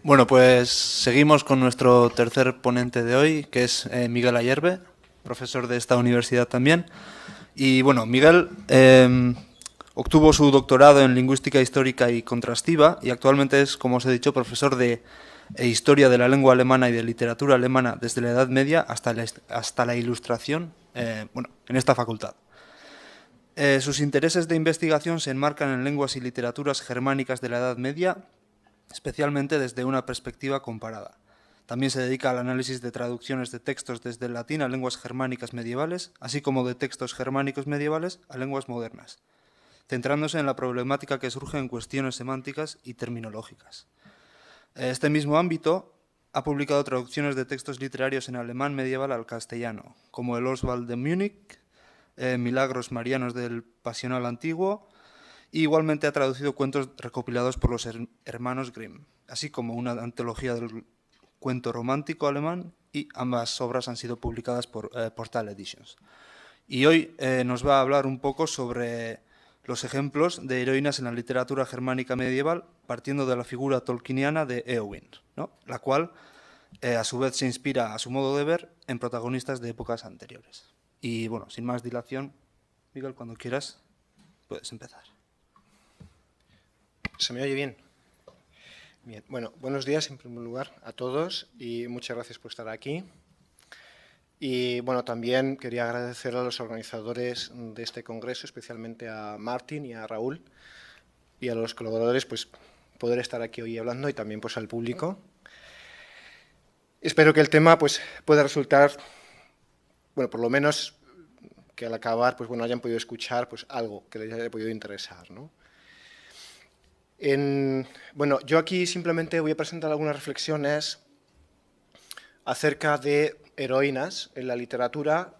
Bueno, pues seguimos con nuestro tercer ponente de hoy, que es Miguel Ayerbe, profesor de esta universidad también. Y bueno, Miguel obtuvo su doctorado en lingüística histórica y contrastiva y actualmente es, como os he dicho, profesor de historia de la lengua alemana y de literatura alemana desde la Edad Media hasta la Ilustración, bueno, en esta facultad. Sus intereses de investigación se enmarcan en lenguas y literaturas germánicas de la Edad Media, especialmente desde una perspectiva comparada. También se dedica al análisis de traducciones de textos desde el latín a lenguas germánicas medievales, así como de textos germánicos medievales a lenguas modernas, centrándose en la problemática que surge en cuestiones semánticas y terminológicas. Este mismo ámbito ha publicado traducciones de textos literarios en alemán medieval al castellano, como el Oswald de Múnich, Milagros Marianos del Pasional Antiguo, y igualmente ha traducido cuentos recopilados por los hermanos Grimm, así como una antología del cuento romántico alemán, y ambas obras han sido publicadas por Portal Editions. Y hoy nos va a hablar un poco sobre los ejemplos de heroínas en la literatura germánica medieval, partiendo de la figura tolkieniana de Éowyn, ¿no? La cual a su vez se inspira, a su modo de ver, en protagonistas de épocas anteriores. Y bueno, sin más dilación, Miguel, cuando quieras, puedes empezar. ¿Se me oye bien? Bien. Bueno, buenos días en primer lugar a todos y muchas gracias por estar aquí. Y bueno, también quería agradecer a los organizadores de este congreso, especialmente a Martín y a Raúl, y a los colaboradores, pues poder estar aquí hoy hablando y también pues al público. Espero que el tema pues pueda resultar, bueno, por lo menos que al acabar pues bueno hayan podido escuchar pues algo que les haya podido interesar, ¿no? Bueno, yo aquí simplemente voy a presentar algunas reflexiones acerca de heroínas en la literatura,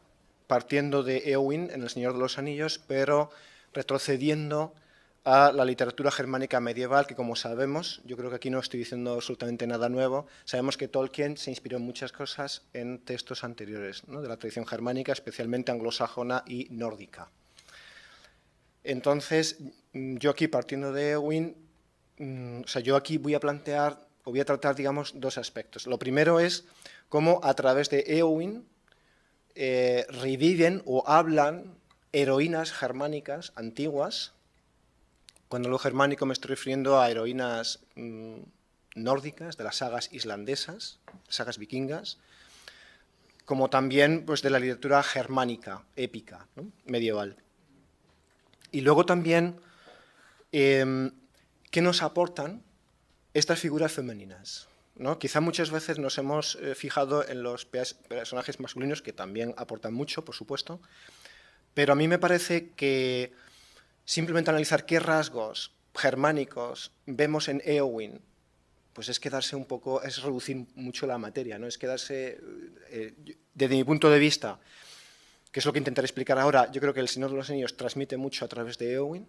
partiendo de Éowyn en El Señor de los Anillos, pero retrocediendo a la literatura germánica medieval, que como sabemos, yo creo que aquí no estoy diciendo absolutamente nada nuevo, sabemos que Tolkien se inspiró en muchas cosas en textos anteriores, ¿no?, de la tradición germánica, especialmente anglosajona y nórdica. Entonces, yo aquí, partiendo de Éowyn, yo aquí voy a plantear, o voy a tratar, digamos, dos aspectos. Lo primero es cómo a través de Éowyn reviven o hablan heroínas germánicas antiguas. Cuando lo germánico me estoy refiriendo a heroínas nórdicas, de las sagas islandesas, sagas vikingas, como también pues, de la literatura germánica, épica, ¿no?, medieval. Y luego también, ¿qué nos aportan estas figuras femeninas? ¿No? Quizá muchas veces nos hemos fijado en los personajes masculinos, que también aportan mucho, por supuesto, pero a mí me parece que simplemente analizar qué rasgos germánicos vemos en Éowyn, pues es quedarse un poco, es reducir mucho la materia, ¿no? Es quedarse, desde mi punto de vista, que es lo que intentaré explicar ahora, yo creo que El Señor de los Anillos transmite mucho a través de Éowyn,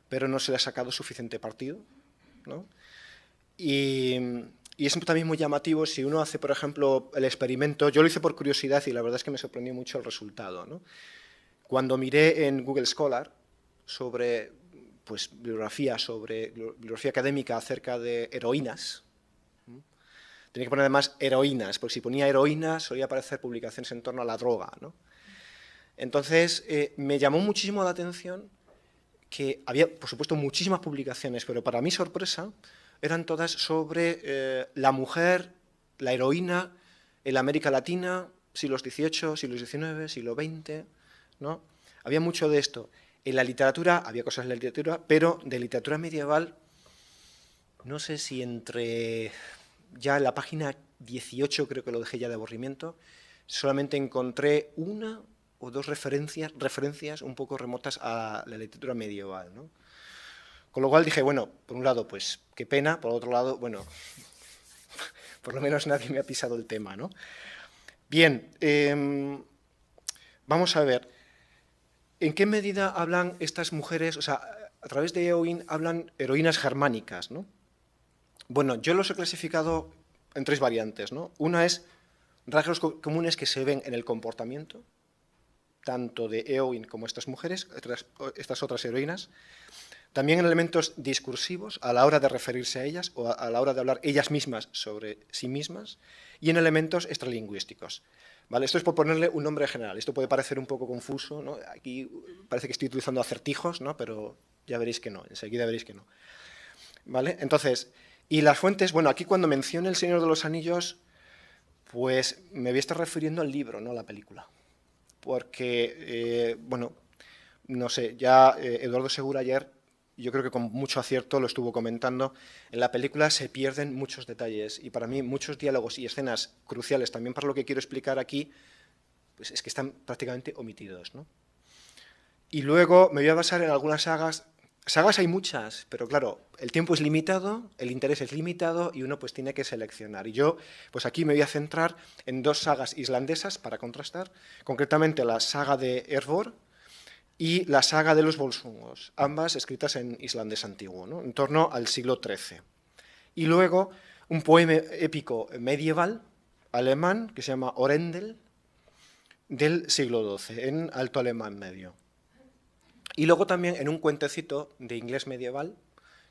pero no se le ha sacado suficiente partido, ¿no? Y es también muy llamativo si uno hace, por ejemplo, el experimento. Yo lo hice por curiosidad y la verdad es que me sorprendió mucho el resultado, ¿no? Cuando miré en Google Scholar sobre pues, bibliografía académica acerca de heroínas, tenía que poner además heroínas, porque si ponía heroínas solía aparecer publicaciones en torno a la droga, ¿no? Entonces, me llamó muchísimo la atención que había, por supuesto, muchísimas publicaciones, pero para mi sorpresa eran todas sobre la mujer, la heroína, en la América Latina, siglos XVIII, siglos XIX, siglo XX, ¿no? Había mucho de esto. En la literatura, había cosas en la literatura, pero de literatura medieval, no sé si entre ya en la página 18, creo que lo dejé ya de aburrimiento, solamente encontré una o dos referencias un poco remotas a la literatura medieval, ¿no? Con lo cual dije, bueno, por un lado, pues qué pena, por otro lado, bueno, por lo menos nadie me ha pisado el tema, ¿no? Bien, vamos a ver, ¿en qué medida hablan estas mujeres, o sea, a través de Éowyn hablan heroínas germánicas, ¿no? Bueno, yo los he clasificado en tres variantes, ¿no? Una es rasgos comunes que se ven en el comportamiento, tanto de Éowyn como estas mujeres, estas otras heroínas. también en elementos discursivos a la hora de referirse a ellas o a la hora de hablar ellas mismas sobre sí mismas, y en elementos extralingüísticos. ¿Vale? Esto es por ponerle un nombre general. Esto puede parecer un poco confuso, ¿no? Aquí parece que estoy utilizando acertijos, ¿no? Pero ya veréis que no, enseguida veréis que no. ¿Vale? Entonces, y las fuentes, bueno, aquí cuando mencione El Señor de los Anillos, pues me voy a estar refiriendo al libro, no a la película. Porque, bueno, no sé, ya Eduardo Segura ayer, yo creo que con mucho acierto lo estuvo comentando, en la película se pierden muchos detalles y para mí muchos diálogos y escenas cruciales también para lo que quiero explicar aquí, pues es que están prácticamente omitidos, ¿no? Y luego me voy a basar en algunas sagas. Sagas hay muchas, pero claro, el tiempo es limitado, el interés es limitado y uno pues tiene que seleccionar. Y yo pues aquí me voy a centrar en 2 sagas islandesas para contrastar, concretamente la saga de Eivor y la saga de los Volsungos, ambas escritas en islandés antiguo, ¿no? En torno al siglo XIII. Y luego un poema épico medieval alemán que se llama Orendel, del siglo XII, en alto alemán medio. Y luego también en un cuentecito de inglés medieval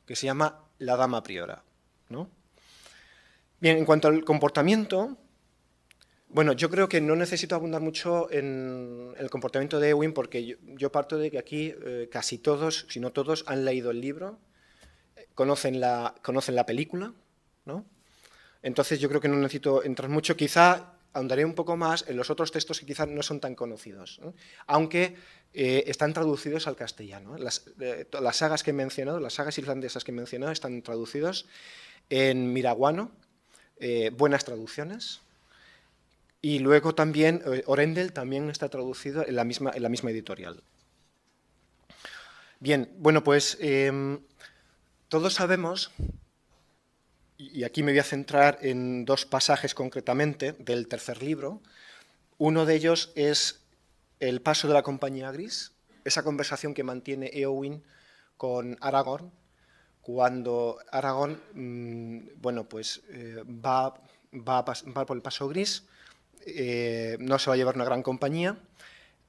que se llama La Dama Priora, ¿no? Bien, en cuanto al comportamiento, bueno, yo creo que no necesito abundar mucho en el comportamiento de Éowyn porque yo parto de que aquí casi todos, si no todos, han leído el libro, conocen la película, ¿no? Entonces yo creo que no necesito entrar mucho. Quizá ahondaré un poco más en los otros textos que quizás no son tan conocidos, ¿no? Aunque están traducidos al castellano. Las sagas que he mencionado, las sagas irlandesas que he mencionado, están traducidos en miraguano, buenas traducciones. Y luego también, Orendel también está traducido en la misma editorial. Bien, bueno, pues todos sabemos, y aquí me voy a centrar en 2 pasajes concretamente del tercer libro. Uno de ellos es el paso de la Compañía Gris, esa conversación que mantiene Éowyn con Aragorn, cuando Aragorn bueno, pues, va por el paso gris, no se va a llevar una gran compañía,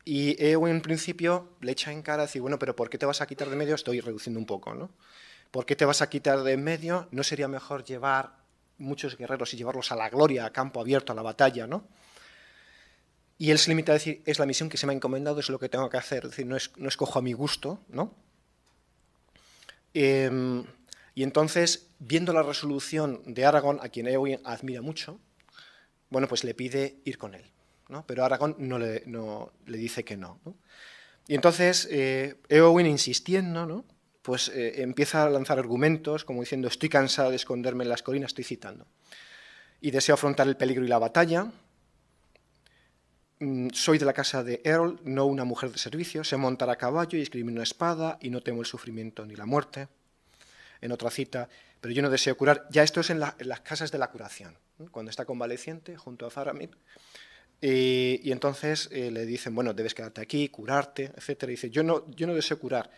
y Éowyn en principio le echa en cara, decir, bueno, pero ¿por qué te vas a quitar de medio? Estoy reduciendo un poco, ¿no? ¿Por qué te vas a quitar de en medio? ¿No sería mejor llevar muchos guerreros y llevarlos a la gloria, a campo abierto, a la batalla, ¿no? Y él se limita a decir, es la misión que se me ha encomendado, es lo que tengo que hacer, es decir, no escojo a mi gusto, ¿no? Y entonces, viendo la resolución de Aragorn, a quien Éowyn admira mucho, bueno, pues le pide ir con él, ¿no? Pero Aragorn no le dice que no, ¿no? Y entonces, Éowyn, insistiendo, ¿no? Pues empieza a lanzar argumentos, como diciendo, estoy cansada de esconderme en las colinas, estoy citando, y deseo afrontar el peligro y la batalla. Soy de la casa de Earl, no una mujer de servicio, sé montar a caballo y escribir una espada, y no temo el sufrimiento ni la muerte. En otra cita, pero yo no deseo curar. Ya esto es en las casas de la curación, ¿no? Cuando está convaleciente junto a Faramir. Y entonces le dicen, bueno, debes quedarte aquí, curarte, etc. Y dice, yo no deseo curar.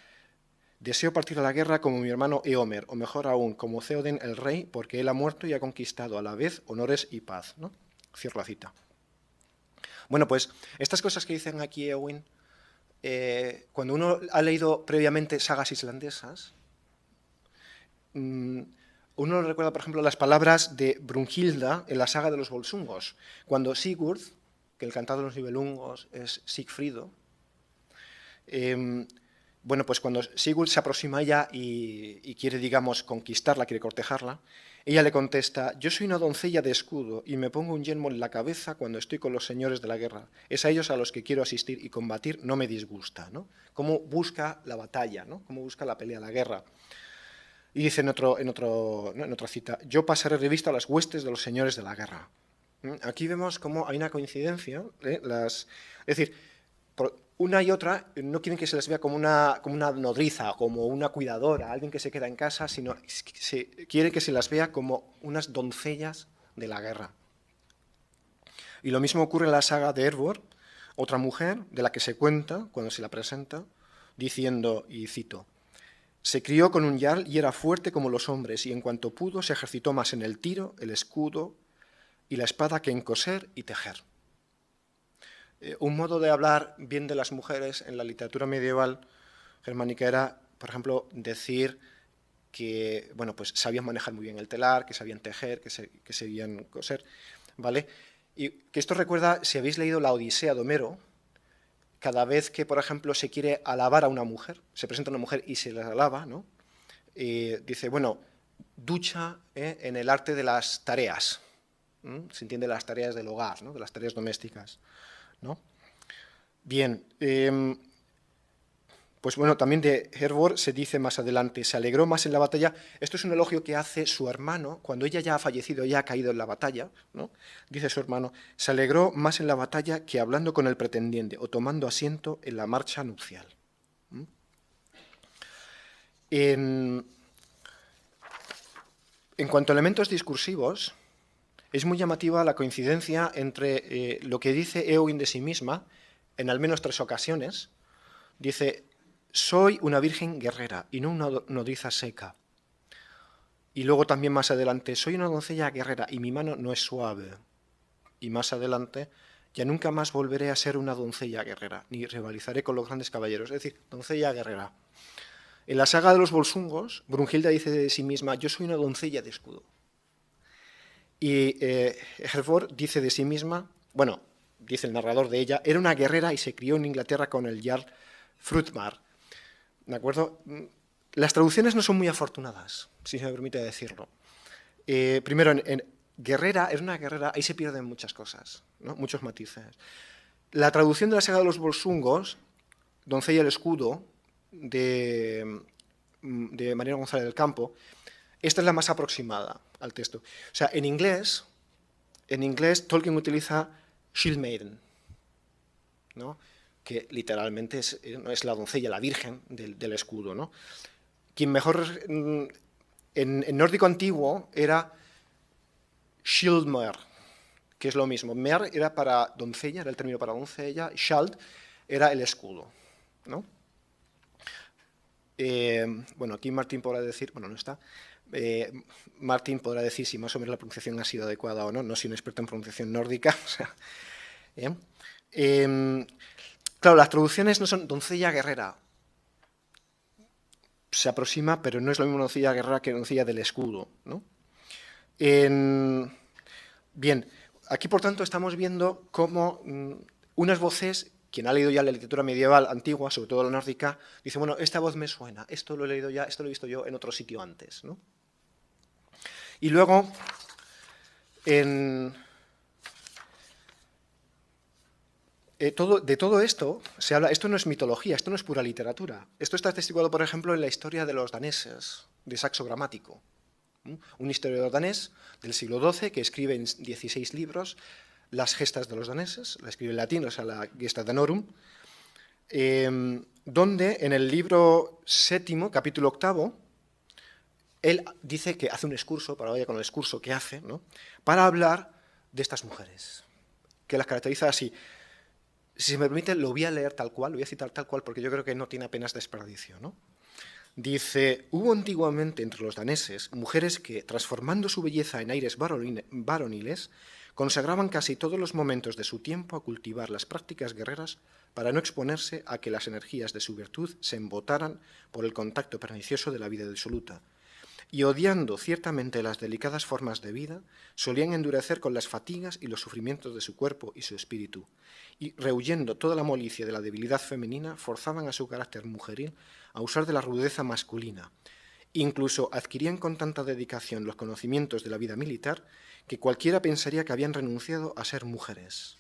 Deseo partir a la guerra como mi hermano Éomer, o mejor aún, como Theoden el rey, porque él ha muerto y ha conquistado a la vez honores y paz, ¿no? Cierro la cita. Bueno, pues estas cosas que dicen aquí Éowyn, cuando uno ha leído previamente sagas islandesas, uno lo recuerda, por ejemplo, las palabras de Brunhilda en la saga de los Volsungos, cuando Sigurd, que el cantado de los Nibelungos es Sigfrido, bueno, pues cuando Sigurd se aproxima a ella y quiere, digamos, conquistarla, quiere cortejarla, ella le contesta, yo soy una doncella de escudo y me pongo un yelmo en la cabeza cuando estoy con los señores de la guerra. Es a ellos a los que quiero asistir y combatir, no me disgusta, ¿no? Cómo busca la batalla, ¿no? Cómo busca la pelea, la guerra. Y dice en otra cita, yo pasaré revista a las huestes de los señores de la guerra. Aquí vemos cómo hay una coincidencia, es decir, una y otra no quieren que se les vea como una nodriza, como una cuidadora, alguien que se queda en casa, sino quieren que se las vea como unas doncellas de la guerra. Y lo mismo ocurre en la saga de Eivor, otra mujer de la que se cuenta, cuando se la presenta, diciendo, y cito, se crió con un jarl y era fuerte como los hombres, y en cuanto pudo se ejercitó más en el tiro, el escudo y la espada que en coser y tejer. Un modo de hablar bien de las mujeres en la literatura medieval germánica era por ejemplo, decir que, bueno, pues sabían manejar muy bien el telar, que sabían tejer, que sabían coser, ¿vale? Y que esto recuerda, si habéis leído la Odisea de Homero, cada vez que, por ejemplo, se quiere alabar a una mujer, se presenta una mujer y se la alaba, ¿no? Dice, bueno, ducha en el arte de las tareas, se entiende las tareas del hogar, ¿no? De las tareas domésticas, ¿no? Bien, pues bueno, también de Hervor se dice más adelante, se alegró más en la batalla. Esto es un elogio que hace su hermano, cuando ella ya ha fallecido, ya ha caído en la batalla, ¿no? Dice su hermano, se alegró más en la batalla que hablando con el pretendiente o tomando asiento en la marcha nupcial. En cuanto a elementos discursivos, es muy llamativa la coincidencia entre lo que dice Éowyn de sí misma, en al menos 3 ocasiones. Dice, soy una virgen guerrera y no una nodriza seca. Y luego también más adelante, soy una doncella guerrera y mi mano no es suave. Y más adelante, ya nunca más volveré a ser una doncella guerrera, ni rivalizaré con los grandes caballeros. Es decir, doncella guerrera. En la saga de los Volsungos, Brunhilda dice de sí misma, yo soy una doncella de escudo. Y Hervor dice de sí misma, bueno, dice el narrador de ella, era una guerrera y se crió en Inglaterra con el Jarl Frutmar. ¿De acuerdo? Las traducciones no son muy afortunadas, si se me permite decirlo. Primero, en guerrera, es una guerrera, ahí se pierden muchas cosas, ¿no? Muchos matices. La traducción de la saga de los Volsungos, Doncella el escudo, de Mariano González del Campo, esta es la más aproximada al texto. O sea, en inglés Tolkien utiliza Shield Maiden, ¿no? Que literalmente es la doncella, la virgen del escudo, ¿no? Quien mejor en nórdico antiguo era Shieldmer, que es lo mismo. Mer era para doncella, era el término para doncella, Shald era el escudo, ¿no? Bueno, aquí Martín podrá decir, bueno, no está, Martín podrá decir si más o menos la pronunciación ha sido adecuada o no, no soy un experto en pronunciación nórdica, o sea, claro, las traducciones no son doncella guerrera, se aproxima, pero no es lo mismo doncella guerrera que doncella del escudo, ¿no? Bien, aquí por tanto estamos viendo cómo unas voces, quien ha leído ya la literatura medieval antigua, sobre todo la nórdica, dice, bueno, esta voz me suena, esto lo he leído ya, esto lo he visto yo en otro sitio antes, ¿no? Y luego, de todo esto se habla, esto no es mitología, esto no es pura literatura, esto está atestiguado, por ejemplo, en la historia de los daneses, de Saxo Gramático, un historiador danés del siglo XII que escribe en 16 libros las gestas de los daneses, la escribe en latín, o sea, la Gesta Danorum, donde en el libro 7, capítulo 8, él dice que hace un excurso, para vaya con el excurso que hace, ¿no? Para hablar de estas mujeres, que las caracteriza así. Si se me permite, lo voy a leer tal cual, lo voy a citar tal cual, porque yo creo que no tiene apenas desperdicio, ¿no? Dice, hubo antiguamente entre los daneses mujeres que, transformando su belleza en aires varoniles, consagraban casi todos los momentos de su tiempo a cultivar las prácticas guerreras para no exponerse a que las energías de su virtud se embotaran por el contacto pernicioso de la vida disoluta. Y odiando ciertamente las delicadas formas de vida, solían endurecer con las fatigas y los sufrimientos de su cuerpo y su espíritu, y rehuyendo toda la molicie de la debilidad femenina, forzaban a su carácter mujeril a usar de la rudeza masculina. Incluso adquirían con tanta dedicación los conocimientos de la vida militar que cualquiera pensaría que habían renunciado a ser mujeres.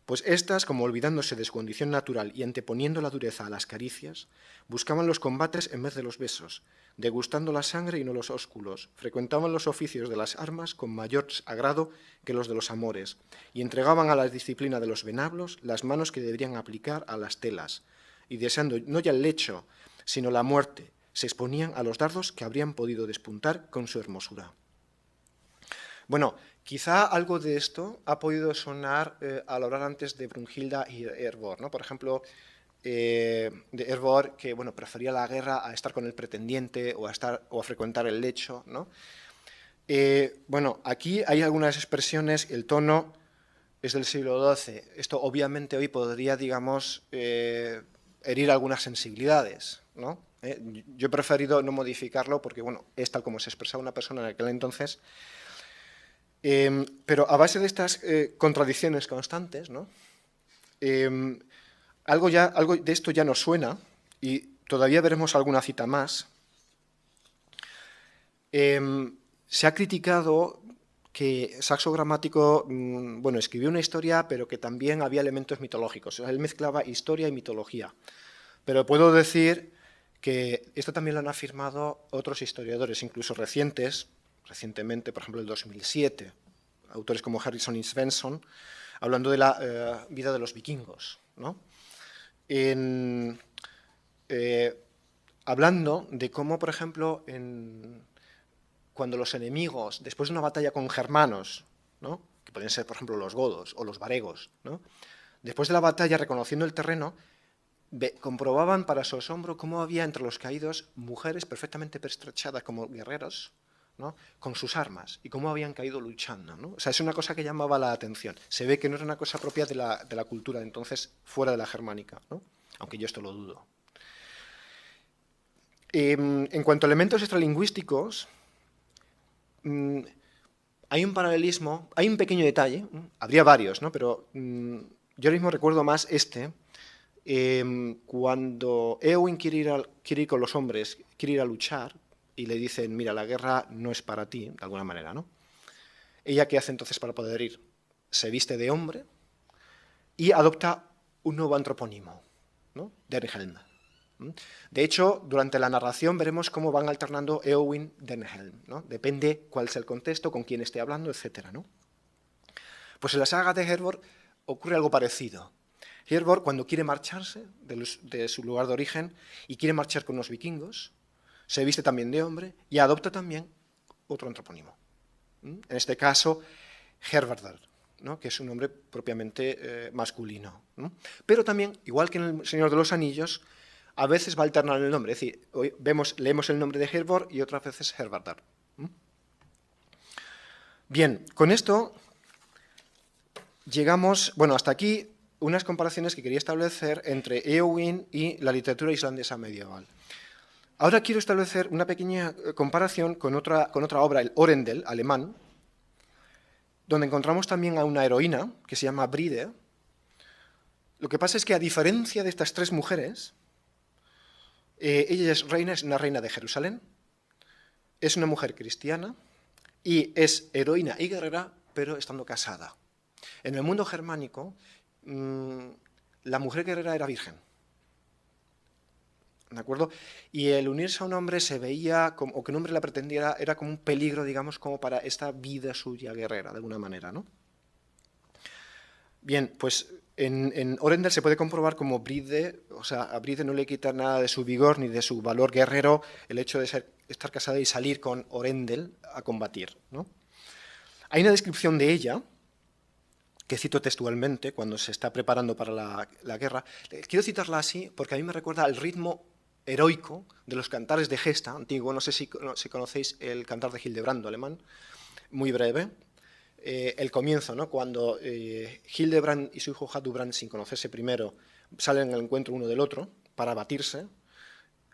Pues éstas, como olvidándose de su condición natural y anteponiendo la dureza a las caricias, buscaban los combates en vez de los besos, degustando la sangre y no los ósculos, frecuentaban los oficios de las armas con mayor agrado que los de los amores, y entregaban a la disciplina de los venablos las manos que deberían aplicar a las telas, y deseando no ya el lecho, sino la muerte, se exponían a los dardos que habrían podido despuntar con su hermosura. Bueno, quizá algo de esto ha podido sonar al hablar antes de Brunhilda y Hervor, ¿no? Por ejemplo, de Hervor, que bueno, prefería la guerra a estar con el pretendiente o a frecuentar el lecho, ¿no? Bueno, aquí hay algunas expresiones, el tono es del siglo XII. Esto obviamente hoy podría, digamos, herir algunas sensibilidades, ¿no? Yo he preferido no modificarlo porque, bueno, es tal como se expresaba una persona en aquel entonces. Pero a base de estas contradicciones constantes, ¿no? Algo de esto ya nos suena y todavía veremos alguna cita más. Se ha criticado que Saxo Gramático, bueno, escribió una historia, pero que también había elementos mitológicos. O sea, él mezclaba historia y mitología. Pero puedo decir que esto también lo han afirmado otros historiadores, incluso recientemente, por ejemplo, el 2007, autores como Harrison y Svensson, hablando de la vida de los vikingos, ¿no? Hablando de cómo, por ejemplo, cuando los enemigos, después de una batalla con germanos, ¿no? Que podían ser, por ejemplo, los godos o los varegos, ¿no? Después de la batalla, reconociendo el terreno, comprobaban para su asombro cómo había entre los caídos mujeres perfectamente pertrechadas como guerreros, ¿no? Con sus armas, y cómo habían caído luchando, ¿no? O sea, es una cosa que llamaba la atención. Se ve que no era una cosa propia de la cultura de entonces, fuera de la germánica, ¿no? Aunque yo esto lo dudo. En cuanto a elementos extralingüísticos, hay un paralelismo, hay un pequeño detalle, habría varios, ¿no? Pero yo ahora mismo recuerdo más este. Cuando Éowyn quiere ir con los hombres, quiere ir a luchar, y le dicen, mira, la guerra no es para ti, de alguna manera, ¿no? Ella, ¿qué hace entonces para poder ir? Se viste de hombre y adopta un nuevo antropónimo, ¿no? Denhelm. De hecho, durante la narración veremos cómo van alternando Éowyn, Denhelm, ¿no? Depende cuál es el contexto, con quién esté hablando, etcétera, ¿no? Pues en la saga de Hervor ocurre algo parecido. Hervor, cuando quiere marcharse de su lugar de origen y quiere marchar con los vikingos, se viste también de hombre y adopta también otro antropónimo. En este caso, Hervardr, ¿no? Que es un nombre propiamente masculino, ¿no? Pero también, igual que en El Señor de los Anillos, a veces va a alternar el nombre. Es decir, hoy leemos el nombre de Hervor y otras veces Hervardr. Bien, con esto llegamos, bueno, hasta aquí unas comparaciones que quería establecer entre Éowyn y la literatura islandesa medieval. Ahora quiero establecer una pequeña comparación con otra obra, el Orendel, alemán, donde encontramos también a una heroína que se llama Bride. Lo que pasa es que, a diferencia de estas tres mujeres, ella es una reina de Jerusalén, es una mujer cristiana y es heroína y guerrera, pero estando casada. En el mundo germánico, la mujer guerrera era virgen. ¿De acuerdo? Y el unirse a un hombre se veía, o que un hombre la pretendiera, era como un peligro, digamos, como para esta vida suya guerrera, de alguna manera, ¿no? Bien, pues en Orendel se puede comprobar como Bride, o sea, a Bride no le quita nada de su vigor ni de su valor guerrero el hecho de estar casada y salir con Orendel a combatir, ¿no? Hay una descripción de ella, que cito textualmente cuando se está preparando para la guerra. Quiero citarla así porque a mí me recuerda al ritmo heroico de los cantares de gesta antiguo. No sé si conocéis el cantar de Hildebrando alemán, muy breve. El comienzo, ¿no? Cuando Hildebrand y su hijo Haldubrand, sin conocerse primero, salen al encuentro uno del otro para batirse.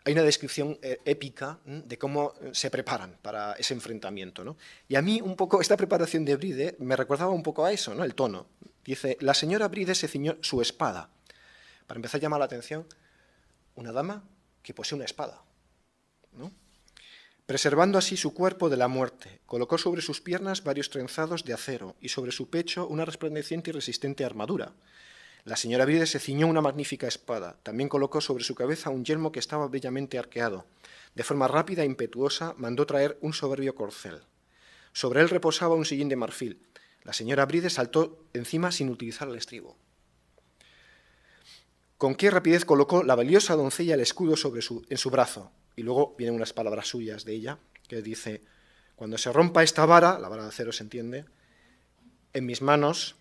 Hay una descripción épica de cómo se preparan para ese enfrentamiento, ¿no? Y a mí un poco esta preparación de Bride me recordaba un poco a eso, ¿no? El tono. Dice, la señora Bride se ciñó su espada. Para empezar a llamar la atención, una dama que posee una espada, ¿no? Preservando así su cuerpo de la muerte, colocó sobre sus piernas varios trenzados de acero y sobre su pecho una resplandeciente y resistente armadura. La señora Bride se ciñó una magnífica espada. También colocó sobre su cabeza un yelmo que estaba bellamente arqueado. De forma rápida e impetuosa mandó traer un soberbio corcel. Sobre él reposaba un sillín de marfil. La señora Bride saltó encima sin utilizar el estribo. Con qué rapidez colocó la valiosa doncella el escudo en su brazo. Y luego vienen unas palabras suyas de ella, que dice, cuando se rompa esta vara, la vara de acero se entiende, en mis manos,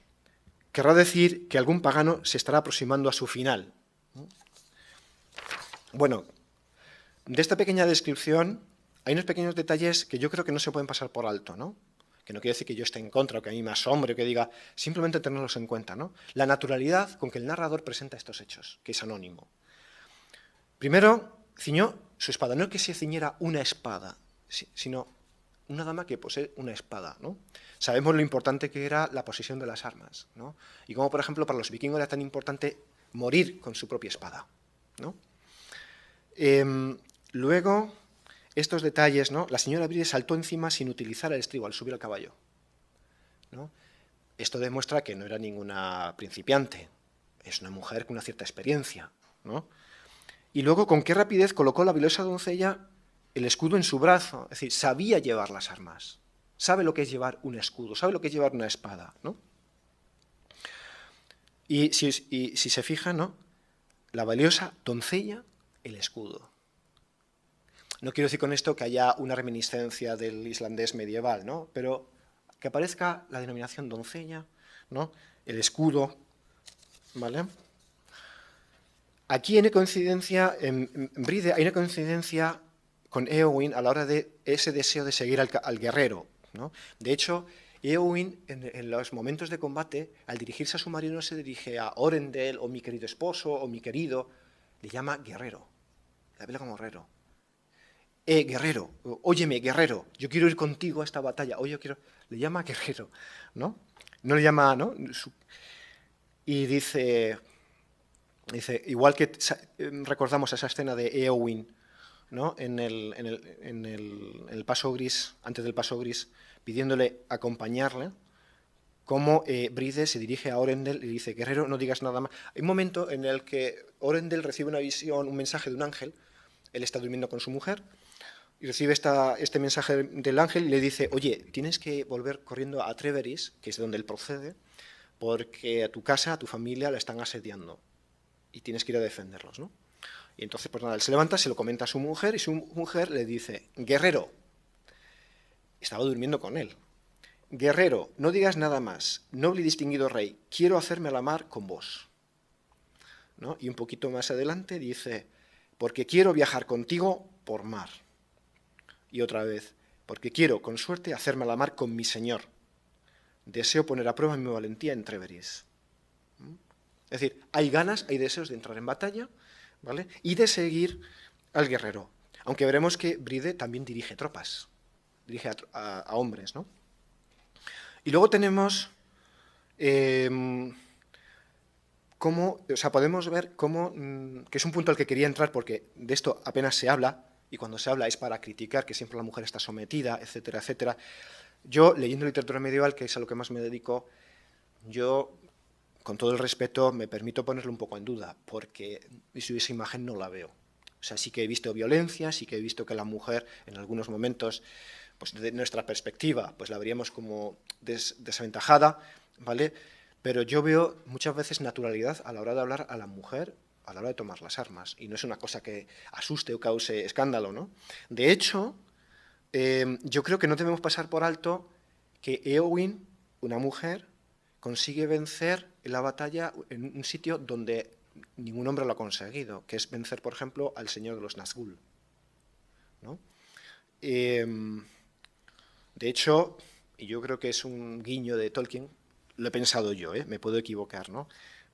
querrá decir que algún pagano se estará aproximando a su final. Bueno, de esta pequeña descripción hay unos pequeños detalles que yo creo que no se pueden pasar por alto, ¿no? Que no quiere decir que yo esté en contra o que a mí me asombre o que diga, simplemente tenerlos en cuenta, ¿no? La naturalidad con que el narrador presenta estos hechos, que es anónimo. Primero, ciñó su espada, no que se ciñera una espada, sino una dama que posee una espada, ¿no? Sabemos lo importante que era la posesión de las armas, ¿no? Y como, por ejemplo, para los vikingos era tan importante morir con su propia espada, ¿no? Luego, estos detalles, ¿no? La señora Bride saltó encima sin utilizar el estribo al subir al caballo, ¿no? Esto demuestra que no era ninguna principiante, es una mujer con una cierta experiencia, ¿no? Y luego, con qué rapidez colocó la valiosa doncella el escudo en su brazo, es decir, sabía llevar las armas, sabe lo que es llevar un escudo, sabe lo que es llevar una espada, ¿no? Y si se fijan, ¿no? La valiosa doncella, el escudo. No quiero decir con esto que haya una reminiscencia del islandés medieval, ¿no? Pero que aparezca la denominación doncella, ¿no? El escudo, ¿vale? Aquí hay una coincidencia, en Bride hay una coincidencia con Éowyn a la hora de ese deseo de seguir al guerrero, ¿no? De hecho, Éowyn en los momentos de combate, al dirigirse a su marido, no se dirige a Orendel o mi querido esposo o mi querido, le llama guerrero, le habla como guerrero. Guerrero, óyeme, guerrero, yo quiero ir contigo a esta batalla, oye, yo quiero... Le llama guerrero, ¿no? No le llama, ¿no? Y dice, igual que recordamos esa escena de Éowyn, ¿no? en el paso gris, antes del paso gris, pidiéndole acompañarle, como Bride se dirige a Orendel y dice, guerrero, no digas nada más. Hay un momento en el que Orendel recibe una visión, un mensaje de un ángel, él está durmiendo con su mujer, y recibe este mensaje del ángel y le dice, oye, tienes que volver corriendo a Treveris, que es de donde él procede, porque a tu casa, a tu familia la están asediando y tienes que ir a defenderlos, ¿no? Y entonces, pues nada, él se levanta, se lo comenta a su mujer y su mujer le dice, guerrero, estaba durmiendo con él, guerrero, no digas nada más, noble y distinguido rey, quiero hacerme a la mar con vos, ¿no? Y un poquito más adelante dice, porque quiero viajar contigo por mar. Y otra vez, porque quiero, con suerte, hacerme a la mar con mi señor. Deseo poner a prueba mi valentía en Treveris. Es decir, hay ganas, hay deseos de entrar en batalla, ¿vale? Y de seguir al guerrero. Aunque veremos que Bride también dirige tropas, dirige a hombres, ¿no? Y luego tenemos podemos ver cómo, que es un punto al que quería entrar porque de esto apenas se habla, y cuando se habla es para criticar que siempre la mujer está sometida, etcétera, etcétera. Yo, leyendo literatura medieval, que es a lo que más me dedico, yo, con todo el respeto, me permito ponerlo un poco en duda, porque esa imagen no la veo. O sea, sí que he visto violencia, sí que he visto que la mujer, en algunos momentos, pues de nuestra perspectiva, pues la veríamos como desaventajada, ¿vale? Pero yo veo muchas veces naturalidad a la hora de hablar a la mujer, a la hora de tomar las armas, y no es una cosa que asuste o cause escándalo, ¿no? De hecho, yo creo que no debemos pasar por alto que Éowyn, una mujer, consigue vencer en la batalla en un sitio donde ningún hombre lo ha conseguido, que es vencer, por ejemplo, al señor de los Nazgûl, ¿no? De hecho, y yo creo que es un guiño de Tolkien, lo he pensado yo, me puedo equivocar, ¿no?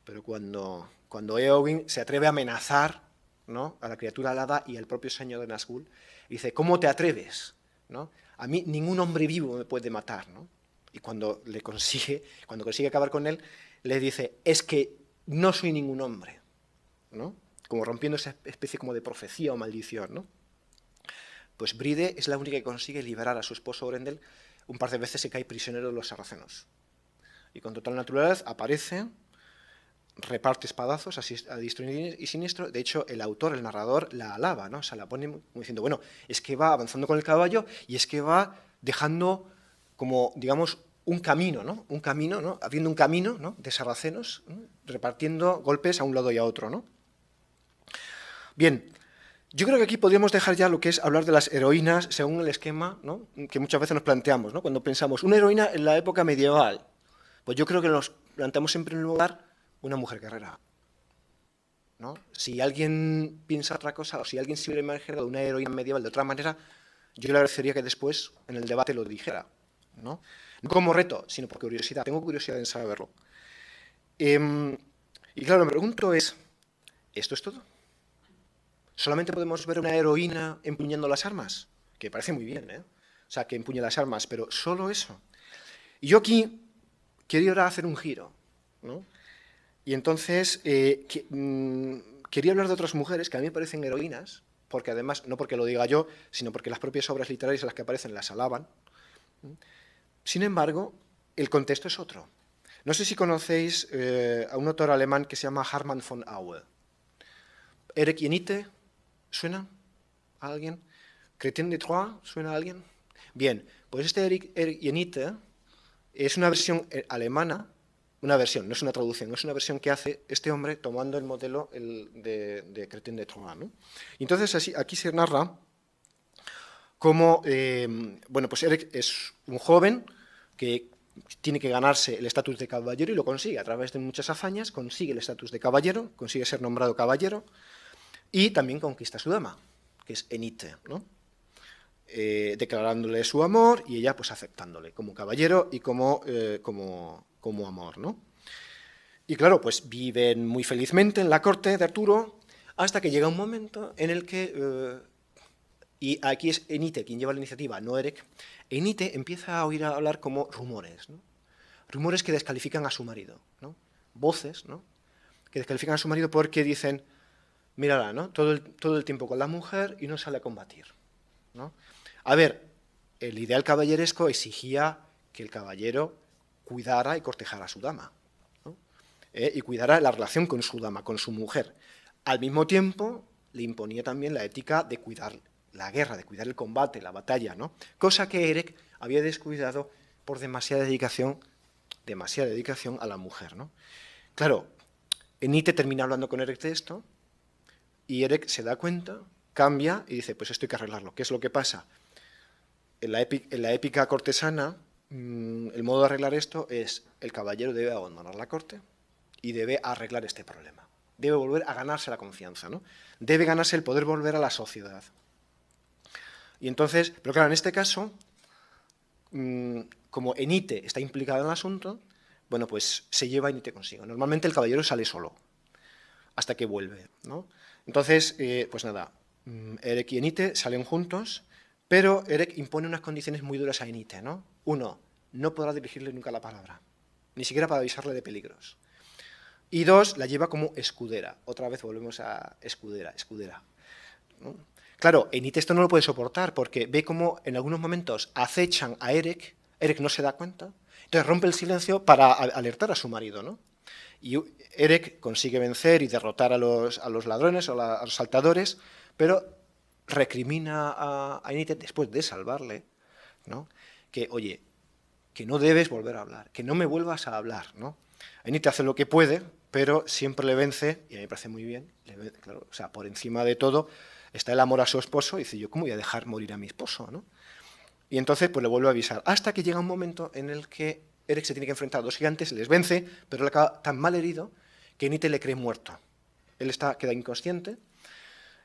Pero cuando Éowyn se atreve a amenazar, ¿no?, a la criatura alada y al propio señor de Nazgûl, dice, ¿cómo te atreves?, ¿no? A mí ningún hombre vivo me puede matar, ¿no? Y cuando consigue acabar con él, le dice, es que no soy ningún hombre, ¿no? Como rompiendo esa especie como de profecía o maldición, ¿no? Pues Bride es la única que consigue liberar a su esposo Orendel. Un par de veces se cae prisionero de los sarracenos. Y con total naturalidad aparece, reparte espadazos a diestro y siniestro. De hecho, el autor, el narrador, la alaba, ¿no? O sea, la pone como diciendo, bueno, es que va avanzando con el caballo y es que va dejando como, digamos, un camino, ¿no? Un camino, ¿no? Habiendo un camino, ¿no?, de sarracenos, ¿no?, repartiendo golpes a un lado y a otro, ¿no? Bien, yo creo que aquí podríamos dejar ya lo que es hablar de las heroínas según el esquema, ¿no?, que muchas veces nos planteamos, ¿no? Cuando pensamos una heroína en la época medieval, pues yo creo que nos planteamos siempre en primer lugar una mujer guerrera, ¿no? Si alguien piensa otra cosa, o si alguien se hubiera imaginado una heroína medieval de otra manera, yo le agradecería que después en el debate lo dijera, ¿no? No como reto, sino por curiosidad. Tengo curiosidad en saberlo. Y claro, me pregunto ¿esto es todo? Solamente podemos ver una heroína empuñando las armas, que parece muy bien, ¿eh? O sea, que empuñe las armas, pero solo eso. Y yo aquí quería ahora hacer un giro, ¿no? Y entonces quería hablar de otras mujeres que a mí me parecen heroínas, porque además, no porque lo diga yo, sino porque las propias obras literarias en las que aparecen las alaban. Sin embargo, el contexto es otro. No sé si conocéis a un autor alemán que se llama Hermann von Aue. Erich Jenite, ¿suena a alguien? Chrétien de Troyes, ¿suena a alguien? Bien, pues este Erich Jenite es una versión alemana, una versión, no es una traducción, es una versión que hace este hombre tomando el modelo de Chrétien de Troyes, ¿no? Y entonces aquí se narra cómo, bueno, pues Erich es un joven que tiene que ganarse el estatus de caballero y lo consigue a través de muchas hazañas, consigue el estatus de caballero, consigue ser nombrado caballero y también conquista a su dama, que es Enite, ¿no? Declarándole su amor y ella pues aceptándole como caballero y como amor, ¿no? Y claro, pues viven muy felizmente en la corte de Arturo hasta que llega un momento en el que, y aquí es Enite quien lleva la iniciativa, no Erich, Enite empieza a oír hablar como rumores, ¿no? Rumores que descalifican a su marido, ¿no? Voces, ¿no? Que descalifican a su marido porque dicen, mírala, ¿no? Todo el tiempo con la mujer y no sale a combatir, ¿no? A ver, el ideal caballeresco exigía que el caballero cuidara y cortejara a su dama, ¿no? Y cuidara la relación con su dama, con su mujer. Al mismo tiempo, le imponía también la ética de cuidar la guerra, de cuidar el combate, la batalla, ¿no? Cosa que Erich había descuidado por demasiada dedicación a la mujer, ¿no? Claro, Enite termina hablando con Erich de esto y Erich se da cuenta, cambia y dice, pues esto hay que arreglarlo. ¿Qué es lo que pasa? En la épica cortesana, el modo de arreglar esto es el caballero debe abandonar la corte y debe arreglar este problema. Debe volver a ganarse la confianza, ¿no? Debe ganarse el poder volver a la sociedad. Y entonces, pero claro, en este caso, como Enite está implicado en el asunto, bueno, pues se lleva a Enite consigo. Normalmente el caballero sale solo, hasta que vuelve, ¿no? Entonces, pues nada, Erich y Enite salen juntos, pero Erich impone unas condiciones muy duras a Enite, ¿no? Uno, no podrá dirigirle nunca la palabra, ni siquiera para avisarle de peligros. Y dos, la lleva como escudera. Otra vez volvemos a escudera, ¿no? Claro, Enite esto no lo puede soportar porque ve como en algunos momentos acechan a Erich, Erich no se da cuenta, entonces rompe el silencio para alertar a su marido, ¿no? Y Erich consigue vencer y derrotar a los ladrones o a los saltadores, pero recrimina a Enite después de salvarle, ¿no? Que, oye, que no debes volver a hablar, que no me vuelvas a hablar, ¿no? Enite hace lo que puede, pero siempre le vence, y a mí me parece muy bien, claro, o sea, por encima de todo está el amor a su esposo, y dice, yo, ¿cómo voy a dejar morir a mi esposo, ¿no? Y entonces, pues le vuelve a avisar, hasta que llega un momento en el que Erich se tiene que enfrentar a dos gigantes, les vence, pero él acaba tan mal herido que Enite le cree muerto. Él queda inconsciente,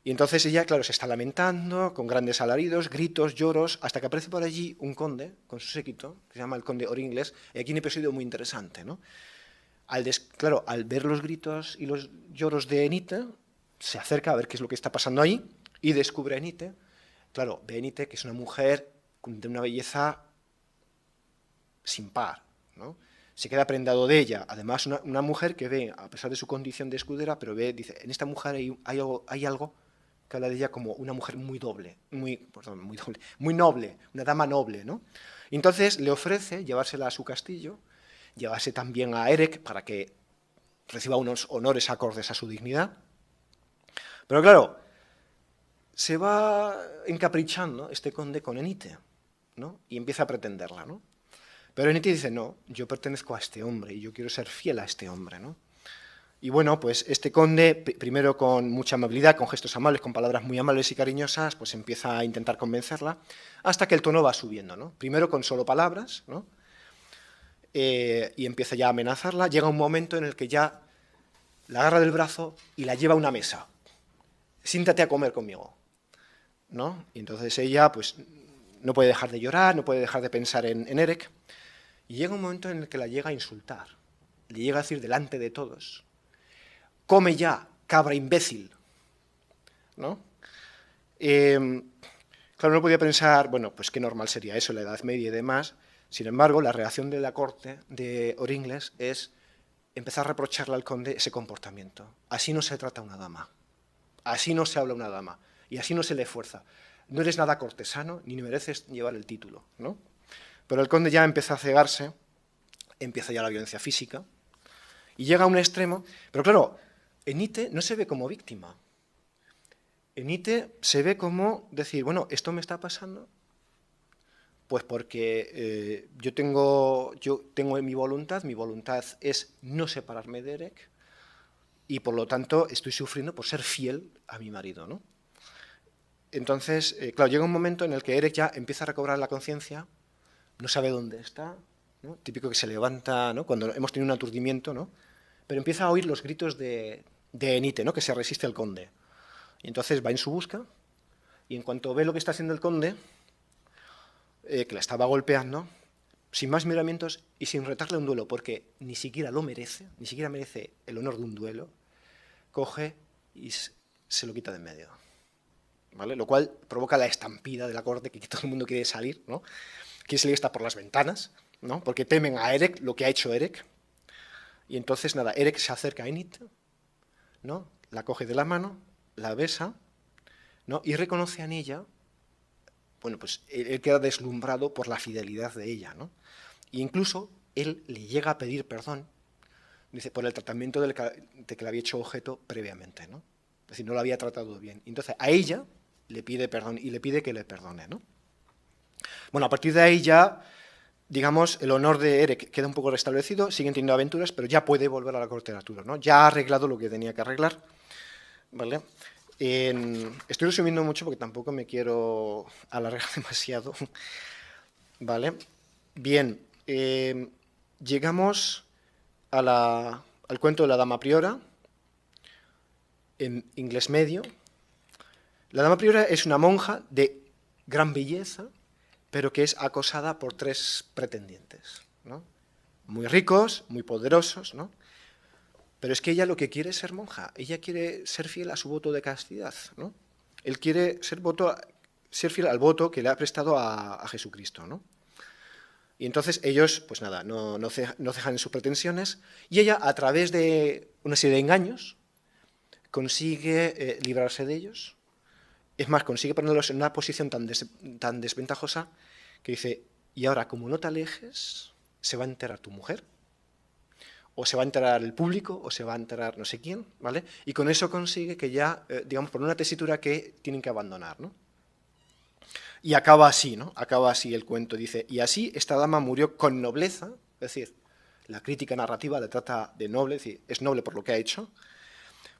y entonces ella, claro, se está lamentando, con grandes alaridos, gritos, lloros, hasta que aparece por allí un conde, con su séquito, que se llama el conde Oringles, y aquí un episodio muy interesante, ¿no? Claro, al ver los gritos y los lloros de Enite, se acerca a ver qué es lo que está pasando ahí, y descubre a Enite. Claro, ve a Enite, que es una mujer de una belleza sin par, ¿no? Se queda prendado de ella. Además, una mujer que ve, a pesar de su condición de escudera, pero dice, en esta mujer hay algo que habla de ella como una mujer muy doble, muy noble, una dama noble, ¿no? Y entonces le ofrece llevársela a su castillo, llevarse también a Erich para que reciba unos honores acordes a su dignidad. Pero claro, se va encaprichando este conde con Enite, ¿no? Y empieza a pretenderla, ¿no? Pero Enite dice, no, yo pertenezco a este hombre y yo quiero ser fiel a este hombre, ¿no? Y bueno, pues este conde, primero con mucha amabilidad, con gestos amables, con palabras muy amables y cariñosas, pues empieza a intentar convencerla, hasta que el tono va subiendo, ¿no? Primero con solo palabras, ¿no? Y empieza ya a amenazarla. Llega un momento en el que ya la agarra del brazo y la lleva a una mesa. Siéntate a comer conmigo, ¿no? Y entonces ella, pues, no puede dejar de llorar, no puede dejar de pensar en Erich, y llega un momento en el que la llega a insultar, le llega a decir delante de todos, come ya, cabra imbécil, ¿no? Claro, uno podía pensar, bueno, pues qué normal sería eso, la Edad Media y demás. Sin embargo, la reacción de la corte de Oringles es empezar a reprocharle al conde ese comportamiento. Así no se trata una dama, así no se habla una dama, y así no se le fuerza. No eres nada cortesano, ni mereces llevar el título, ¿no? Pero el conde ya empieza a cegarse, empieza ya la violencia física, y llega a un extremo, pero claro, Enite no se ve como víctima. Enite se ve como decir, bueno, esto me está pasando, pues porque yo tengo en mi voluntad es no separarme de Erec, y por lo tanto estoy sufriendo por ser fiel a mi marido, ¿no? Entonces, claro, llega un momento en el que Erec ya empieza a recobrar la conciencia, no sabe dónde está, ¿no? Típico que se levanta, ¿no? Cuando hemos tenido un aturdimiento, ¿no? Pero empieza a oír los gritos de Enite, ¿no? Que se resiste al conde. Y entonces va en su busca, y en cuanto ve lo que está haciendo el conde, que la estaba golpeando, sin más miramientos y sin retarle un duelo, porque ni siquiera lo merece, ni siquiera merece el honor de un duelo, coge y se lo quita de en medio, ¿vale? Lo cual provoca la estampida de la corte, que todo el mundo quiere salir, ¿no? Quiere salir hasta por las ventanas, ¿no? Porque temen a Erec, lo que ha hecho Erec. Y entonces, nada, Erec se acerca a Enite, ¿no? La coge de la mano, la besa, ¿no? Y reconoce en ella, bueno, pues él queda deslumbrado por la fidelidad de ella, ¿no? E incluso él le llega a pedir perdón, dice, por el tratamiento de que le había hecho objeto previamente, ¿no? Es decir, no lo había tratado bien. Entonces, a ella le pide perdón y le pide que le perdone, ¿no? Bueno, a partir de ahí ya, digamos, el honor de Erec queda un poco restablecido, siguen teniendo aventuras, pero ya puede volver a la corte de Arturo, ¿no? Ya ha arreglado lo que tenía que arreglar, ¿vale? Estoy resumiendo mucho porque tampoco me quiero alargar demasiado, ¿vale? Bien, llegamos al cuento de la Dama Priora, en inglés medio. La Dama Priora es una monja de gran belleza, pero que es acosada por 3 pretendientes, ¿no? Muy ricos, muy poderosos, ¿no? Pero es que ella lo que quiere es ser monja, ella quiere ser fiel a su voto de castidad, ¿no? Él quiere ser fiel al voto que le ha prestado a Jesucristo, ¿no? Y entonces ellos, pues nada, no cejan en sus pretensiones, y ella, a través de una serie de engaños, consigue librarse de ellos. Es más, consigue ponerlos en una posición tan desventajosa que dice, y ahora, como no te alejes, se va a enterar tu mujer, o se va a enterar el público, o se va a enterar no sé quién, ¿vale? Y con eso consigue que ya, digamos, por una tesitura que tienen que abandonar, ¿no? Y acaba así, ¿no? Acaba así el cuento, dice, y así esta dama murió con nobleza, es decir, la crítica narrativa le trata de noble, es decir, es noble por lo que ha hecho,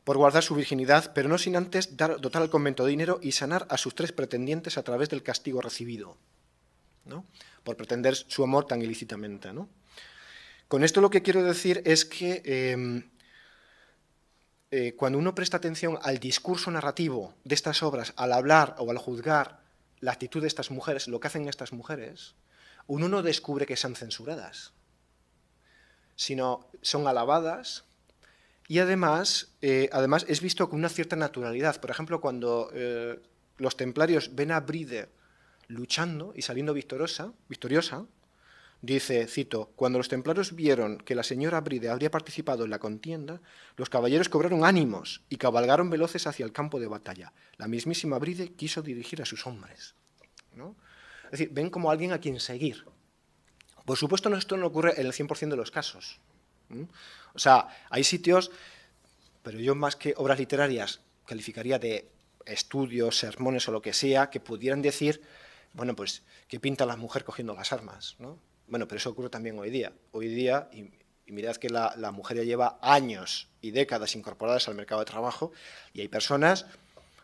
por guardar su virginidad, pero no sin antes dotar al convento de dinero y sanar a sus 3 pretendientes a través del castigo recibido, ¿no? Por pretender su amor tan ilícitamente, ¿no? Con esto lo que quiero decir es que cuando uno presta atención al discurso narrativo de estas obras, al hablar o al juzgar la actitud de estas mujeres, lo que hacen estas mujeres, uno no descubre que sean censuradas, sino son alabadas y además es visto con una cierta naturalidad. Por ejemplo, cuando los templarios ven a Bride luchando y saliendo victoriosa, dice, cito, cuando los templarios vieron que la señora Bride habría participado en la contienda, los caballeros cobraron ánimos y cabalgaron veloces hacia el campo de batalla. La mismísima Bride quiso dirigir a sus hombres, ¿no? Es decir, ven como alguien a quien seguir. Por supuesto, esto no ocurre en el 100% de los casos. O sea, hay sitios, pero yo más que obras literarias calificaría de estudios, sermones o lo que sea, que pudieran decir, bueno, pues, ¿qué pinta la mujer cogiendo las armas?, ¿no? Bueno, pero eso ocurre también hoy día. Hoy día, y mirad que la mujer ya lleva años y décadas incorporadas al mercado de trabajo, y hay personas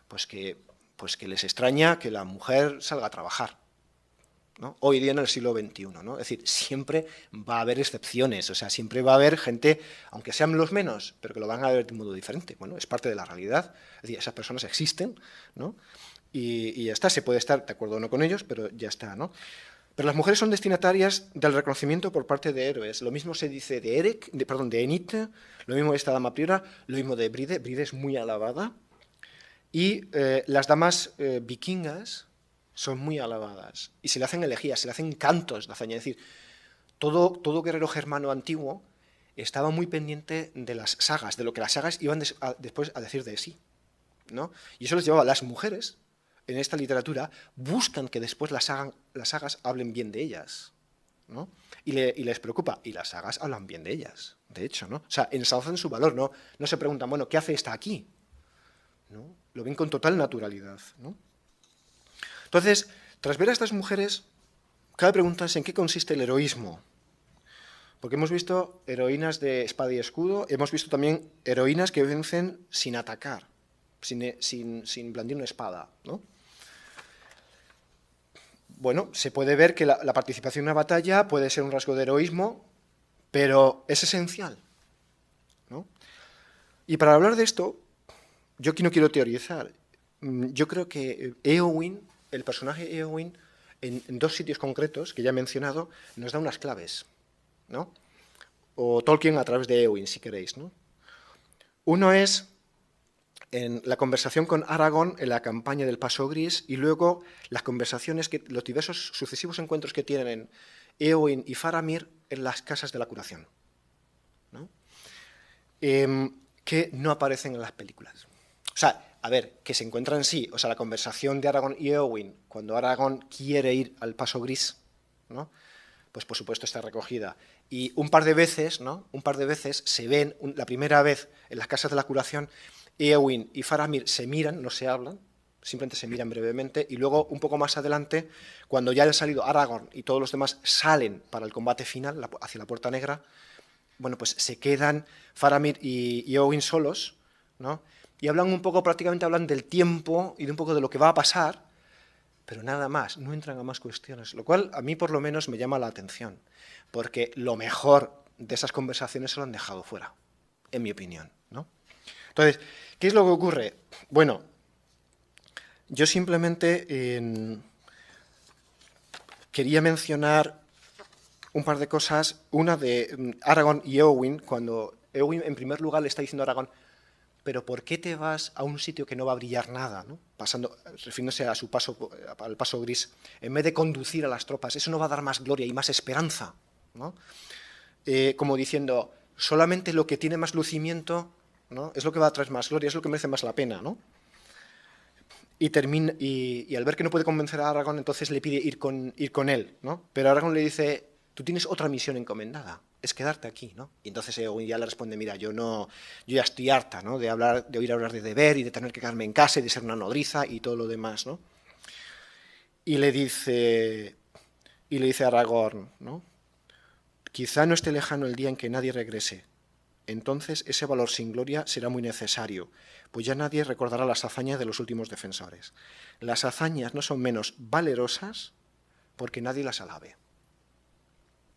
pues que les extraña que la mujer salga a trabajar, ¿no? Hoy día en el siglo XXI, ¿no? Es decir, siempre va a haber excepciones, o sea, siempre va a haber gente, aunque sean los menos, pero que lo van a ver de un modo diferente. Bueno, es parte de la realidad, es decir, esas personas existen, ¿no? Y ya está, se puede estar de acuerdo o no con ellos, pero ya está, ¿no? Pero las mujeres son destinatarias del reconocimiento por parte de héroes. Lo mismo se dice de de Enite, lo mismo de esta Dama Priora, lo mismo de Bride. Bride es muy alabada. Y las damas vikingas son muy alabadas y se le hacen elegías, se le hacen cantos de hazaña. Es decir, todo guerrero germano antiguo estaba muy pendiente de las sagas, de lo que las sagas iban después a decir de sí, ¿no? Y eso les llevaba a las mujeres, en esta literatura, buscan que después las sagas hablen bien de ellas, ¿no? Y les preocupa, y las sagas hablan bien de ellas, de hecho, ¿no? O sea, ensalzan su valor, no se preguntan, bueno, ¿qué hace esta aquí? ¿No? Lo ven con total naturalidad, ¿no? Entonces, tras ver a estas mujeres, cabe preguntarse en qué consiste el heroísmo. Porque hemos visto heroínas de espada y escudo, hemos visto también heroínas que vencen sin atacar, sin blandir una espada, ¿no? Bueno, se puede ver que la participación en una batalla puede ser un rasgo de heroísmo, pero es esencial, ¿no? Y para hablar de esto, yo aquí no quiero teorizar. Yo creo que Éowyn, el personaje Éowyn, en dos sitios concretos que ya he mencionado, nos da unas claves, ¿no? O Tolkien a través de Éowyn, si queréis, ¿no? Uno es en la conversación con Aragorn en la campaña del Paso Gris y luego las conversaciones, los diversos sucesivos encuentros que tienen Éowyn y Faramir en las casas de la curación, ¿no? Que no aparecen en las películas. O sea, a ver, que se encuentran sí, o sea, la conversación de Aragorn y Éowyn cuando Aragorn quiere ir al Paso Gris, ¿no? Pues por supuesto está recogida. Y un par de veces, ¿no? Un par de veces se ven, la primera vez en las casas de la curación, Éowyn y Faramir se miran, no se hablan, simplemente se miran brevemente, y luego un poco más adelante, cuando ya han salido Aragorn y todos los demás salen para el combate final, hacia la Puerta Negra, bueno, pues se quedan Faramir y Éowyn solos, ¿no? Y hablan un poco, prácticamente hablan del tiempo y de un poco de lo que va a pasar, pero nada más, no entran a más cuestiones, lo cual a mí por lo menos me llama la atención, porque lo mejor de esas conversaciones se lo han dejado fuera, en mi opinión, ¿no? Entonces, ¿qué es lo que ocurre? Bueno, yo simplemente quería mencionar un par de cosas, una de Aragorn y Éowyn, cuando Éowyn en primer lugar le está diciendo a Aragorn, pero ¿por qué te vas a un sitio que no va a brillar nada, ¿no? Refiriéndose a su paso, al Paso Gris, en vez de conducir a las tropas? Eso no va a dar más gloria y más esperanza, ¿no? Como diciendo, solamente lo que tiene más lucimiento, ¿no? Es lo que va a traer más gloria, es lo que merece más la pena, ¿no? Y al ver que no puede convencer a Aragorn, entonces le pide ir con él, ¿no? Pero Aragorn le dice, tú tienes otra misión encomendada, es quedarte aquí, ¿no? Y entonces Éowyn ya le responde, mira, yo ya estoy harta, ¿no? De oír hablar de deber y de tener que quedarme en casa y de ser una nodriza y todo lo demás, ¿no? Y le dice a Aragorn, ¿no? Quizá no esté lejano el día en que nadie regrese. Entonces ese valor sin gloria será muy necesario, pues ya nadie recordará las hazañas de los últimos defensores. Las hazañas no son menos valerosas porque nadie las alabe.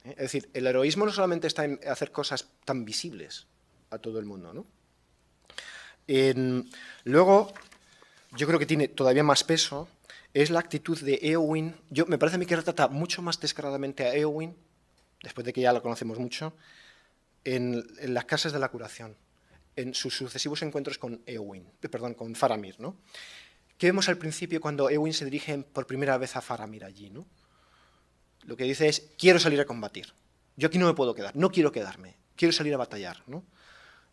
Es decir, el heroísmo no solamente está en hacer cosas tan visibles a todo el mundo, ¿no? Luego, yo creo que tiene todavía más peso, es la actitud de Éowyn. Me parece a mí que retrata mucho más descaradamente a Éowyn, después de que ya la conocemos mucho, en las casas de la curación, en sus sucesivos encuentros con con Faramir, ¿no? ¿Qué vemos al principio cuando Éowyn se dirige por primera vez a Faramir allí, ¿no? Lo que dice es, quiero salir a combatir, yo aquí no me puedo quedar, no quiero quedarme, quiero salir a batallar, ¿no?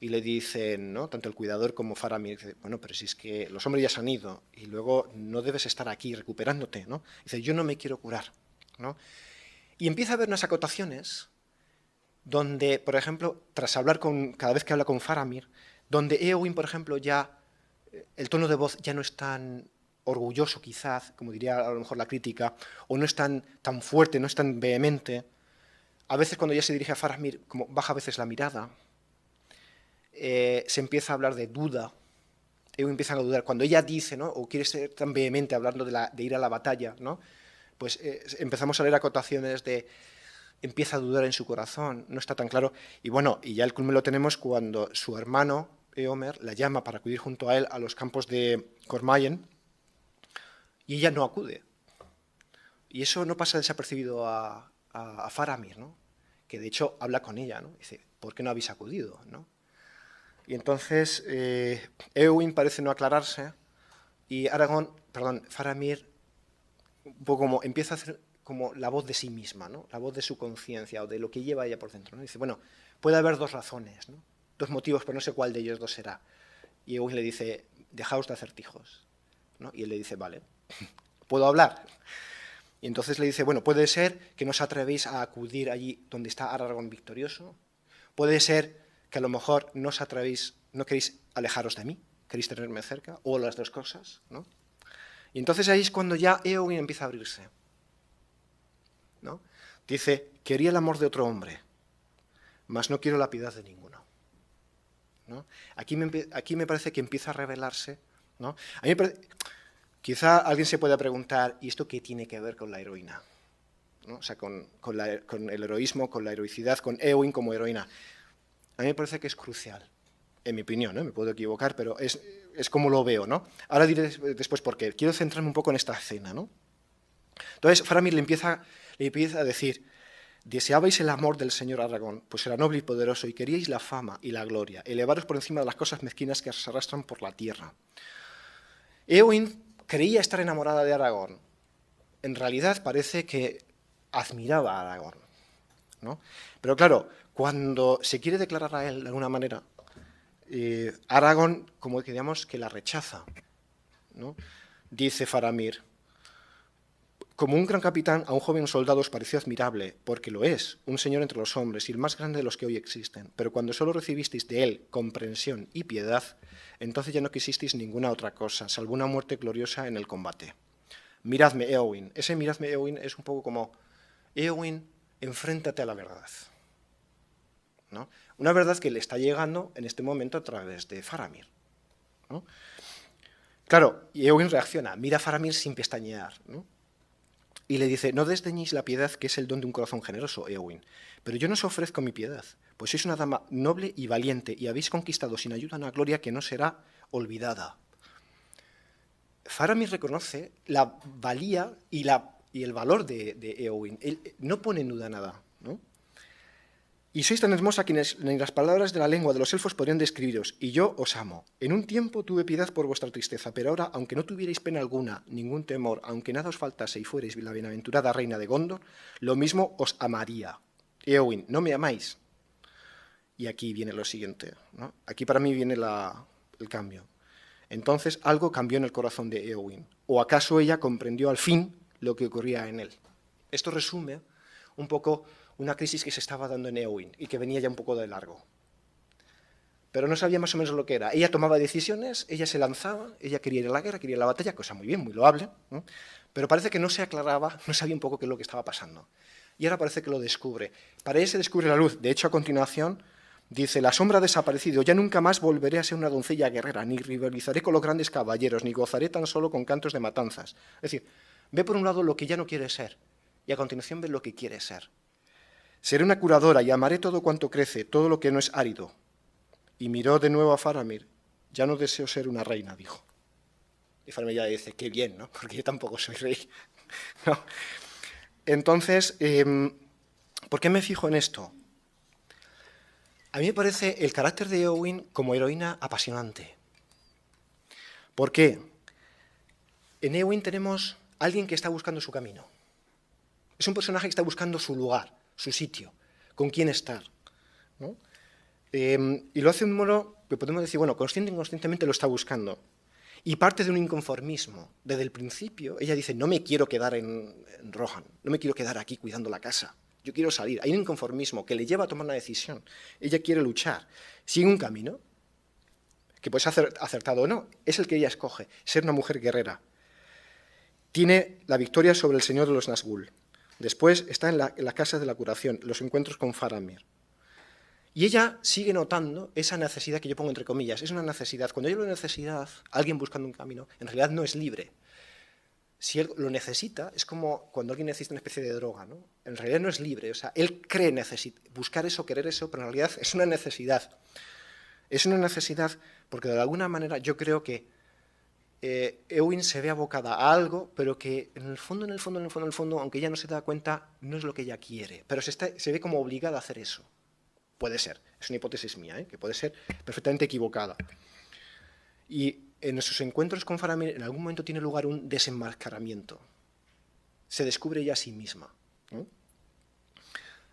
Y le dicen, ¿no? Tanto el cuidador como Faramir, dice, bueno, pero si es que los hombres ya se han ido y luego no debes estar aquí recuperándote, ¿no? Dice, yo no me quiero curar, ¿no? Y empieza a haber unas acotaciones donde, por ejemplo, tras hablar cada vez que habla con Faramir, donde Éowyn, por ejemplo, ya el tono de voz ya no es tan orgulloso, quizás, como diría a lo mejor la crítica, o no es tan fuerte, no es tan vehemente. A veces cuando ya se dirige a Faramir, como baja a veces la mirada, se empieza a hablar de duda, Éowyn empieza a dudar. Cuando ella dice, ¿no? O quiere ser tan vehemente hablando de ir a la batalla, ¿no? Pues empezamos a leer acotaciones de empieza a dudar en su corazón, no está tan claro. Y bueno, y ya el culmen lo tenemos cuando su hermano, Éomer, la llama para acudir junto a él a los campos de Cormayen y ella no acude. Y eso no pasa desapercibido a Faramir, ¿no? Que de hecho habla con ella, ¿no? Dice, ¿por qué no habéis acudido, ¿no? Y entonces Éowyn parece no aclararse Y Faramir, un poco como empieza a hacer como la voz de sí misma, ¿no? La voz de su conciencia o de lo que lleva ella por dentro, ¿no? Dice, bueno, puede haber dos razones, ¿no? Dos motivos, pero no sé cuál de ellos dos será. Y Eowyn le dice, dejaos de acertijos, ¿no? Y él le dice, vale, ¿puedo hablar? Y entonces le dice, bueno, puede ser que no os atrevéis a acudir allí donde está Aragorn victorioso, puede ser que a lo mejor no os atrevéis, no queréis alejaros de mí, queréis tenerme cerca, o las dos cosas, ¿no? Y entonces ahí es cuando ya Eowyn empieza a abrirse, ¿no? Dice, quería el amor de otro hombre, mas no quiero la piedad de ninguno, ¿no? Aquí me parece que empieza a revelarse, ¿no? A mí me parece, quizá alguien se pueda preguntar, ¿y esto qué tiene que ver con la heroína? ¿No? O sea, con el heroísmo, con la heroicidad, con Eowyn como heroína. A mí me parece que es crucial, en mi opinión, ¿eh? Me puedo equivocar, pero es como lo veo, ¿no? Ahora diré después por qué. Quiero centrarme un poco en esta escena, ¿no? Entonces, Faramir le empieza a decir, deseabais el amor del señor Aragorn, pues era noble y poderoso, y queríais la fama y la gloria, elevaros por encima de las cosas mezquinas que se arrastran por la tierra. Eowyn creía estar enamorada de Aragorn. En realidad parece que admiraba a Aragorn, ¿no? Pero claro, cuando se quiere declarar a él de alguna manera, Aragorn, como que digamos que la rechaza, ¿no? Dice Faramir, como un gran capitán, a un joven soldado os pareció admirable, porque lo es, un señor entre los hombres y el más grande de los que hoy existen. Pero cuando solo recibisteis de él comprensión y piedad, entonces ya no quisisteis ninguna otra cosa, salvo una muerte gloriosa en el combate. Miradme, Eowyn. Ese miradme, Eowyn, es un poco como, Eowyn, enfréntate a la verdad, ¿no? Una verdad que le está llegando en este momento a través de Faramir, ¿no? Claro, y Eowyn reacciona, mira a Faramir sin pestañear, ¿no? Y le dice, no desdeñéis la piedad, que es el don de un corazón generoso, Eowyn, pero yo no os ofrezco mi piedad, pues sois una dama noble y valiente, y habéis conquistado sin ayuda una gloria que no será olvidada. Faramir reconoce la valía y el valor de Eowyn. Él no pone en duda nada, ¿no? Y sois tan hermosa que ni las palabras de la lengua de los elfos podrían describiros, y yo os amo. En un tiempo tuve piedad por vuestra tristeza, pero ahora, aunque no tuvierais pena alguna, ningún temor, aunque nada os faltase y fuerais la bienaventurada reina de Gondor, lo mismo os amaría. Eowyn, ¿no me amáis? Y aquí viene lo siguiente, ¿no? Aquí para mí viene el cambio. Entonces algo cambió en el corazón de Eowyn, o acaso ella comprendió al fin lo que ocurría en él. Esto resume un poco una crisis que se estaba dando en Eowyn y que venía ya un poco de largo. Pero no sabía más o menos lo que era. Ella tomaba decisiones, ella se lanzaba, ella quería ir a la guerra, quería ir a la batalla, cosa muy bien, muy loable, ¿no? Pero parece que no se aclaraba, no sabía un poco qué es lo que estaba pasando. Y ahora parece que lo descubre. Para ella se descubre la luz. De hecho, a continuación, dice, la sombra ha desaparecido, ya nunca más volveré a ser una doncella guerrera, ni rivalizaré con los grandes caballeros, ni gozaré tan solo con cantos de matanzas. Es decir, ve por un lado lo que ya no quiere ser, y a continuación ve lo que quiere ser. Seré una curadora y amaré todo cuanto crece, todo lo que no es árido. Y miró de nuevo a Faramir. Ya no deseo ser una reina, dijo. Y Faramir ya dice, qué bien, ¿no? Porque yo tampoco soy rey. ¿No? Entonces, ¿por qué me fijo en esto? A mí me parece el carácter de Eowyn como heroína apasionante. ¿Por qué? En Eowyn tenemos a alguien que está buscando su camino. Es un personaje que está buscando su lugar, su sitio, con quién estar, ¿no? Y lo hace de un modo que podemos decir, bueno, consciente e inconscientemente lo está buscando. Y parte de un inconformismo. Desde el principio, ella dice, no me quiero quedar en Rohan, no me quiero quedar aquí cuidando la casa, yo quiero salir. Hay un inconformismo que le lleva a tomar una decisión. Ella quiere luchar. Sigue un camino, que puede ser acertado o no, es el que ella escoge, ser una mujer guerrera. Tiene la victoria sobre el señor de los Nazgûl. Después está en la casa de la curación, los encuentros con Faramir. Y ella sigue notando esa necesidad que yo pongo entre comillas. Es una necesidad. Cuando yo hablo de necesidad, alguien buscando un camino, en realidad no es libre. Si él lo necesita, es como cuando alguien necesita una especie de droga, ¿no? En realidad no es libre. O sea, él cree buscar eso, querer eso, pero en realidad es una necesidad. Es una necesidad porque de alguna manera yo creo que Eowyn se ve abocada a algo, pero que en el fondo, aunque ella no se da cuenta, no es lo que ella quiere. Pero se ve como obligada a hacer eso. Puede ser, es una hipótesis mía, que puede ser perfectamente equivocada. Y en sus encuentros con Faramir en algún momento tiene lugar un desenmascaramiento. Se descubre ella a sí misma, ¿no?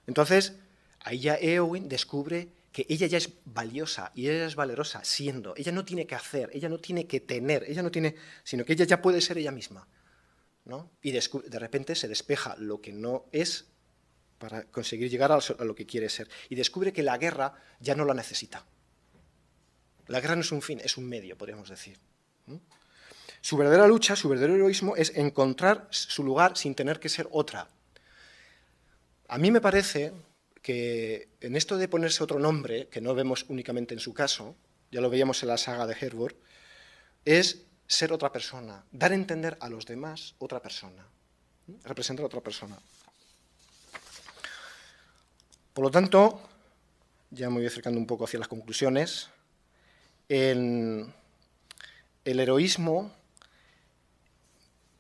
Entonces, ahí ya Éowyn descubre que ella ya es valiosa y ella es valerosa siendo. Ella no tiene que hacer, ella no tiene que tener, ella no tiene, sino que ella ya puede ser ella misma, ¿no? Y de repente se despeja lo que no es para conseguir llegar a lo que quiere ser. Y descubre que la guerra ya no la necesita. La guerra no es un fin, es un medio, podríamos decir. Su verdadera lucha, su verdadero heroísmo es encontrar su lugar sin tener que ser otra. A mí me parece que en esto de ponerse otro nombre, que no vemos únicamente en su caso, ya lo veíamos en la saga de Hervor, es ser otra persona, dar a entender a los demás otra persona, representar a otra persona. Por lo tanto, ya me voy acercando un poco hacia las conclusiones, el heroísmo,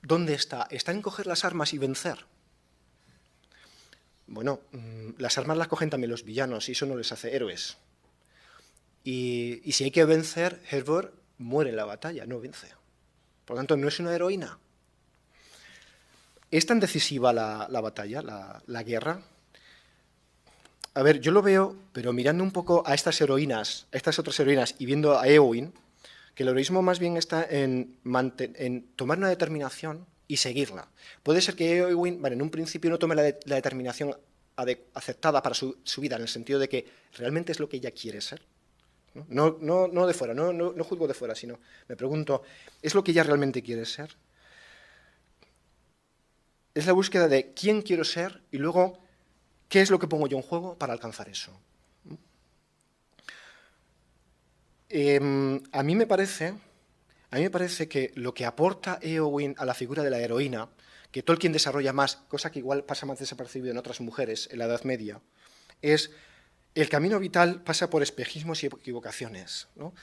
¿dónde está? Está en coger las armas y vencer. Bueno, las armas las cogen también los villanos y eso no les hace héroes. Y si hay que vencer, Hervor muere en la batalla, no vence. Por lo tanto, no es una heroína. ¿Es tan decisiva la batalla, la guerra? A ver, yo lo veo, pero mirando un poco a estas heroínas, a estas otras heroínas, y viendo a Éowyn, que el heroísmo más bien está en tomar una determinación y seguirla. Puede ser que Éowyn, en un principio no tome la determinación aceptada para su vida, en el sentido de que realmente es lo que ella quiere ser. No de fuera, no juzgo de fuera, sino me pregunto, ¿es lo que ella realmente quiere ser? Es la búsqueda de quién quiero ser y luego qué es lo que pongo yo en juego para alcanzar eso. A mí me parece que lo que aporta Éowyn a la figura de la heroína, que Tolkien desarrolla más, cosa que igual pasa más desapercibido en otras mujeres en la Edad Media, es el camino vital pasa por espejismos y equivocaciones, ¿no?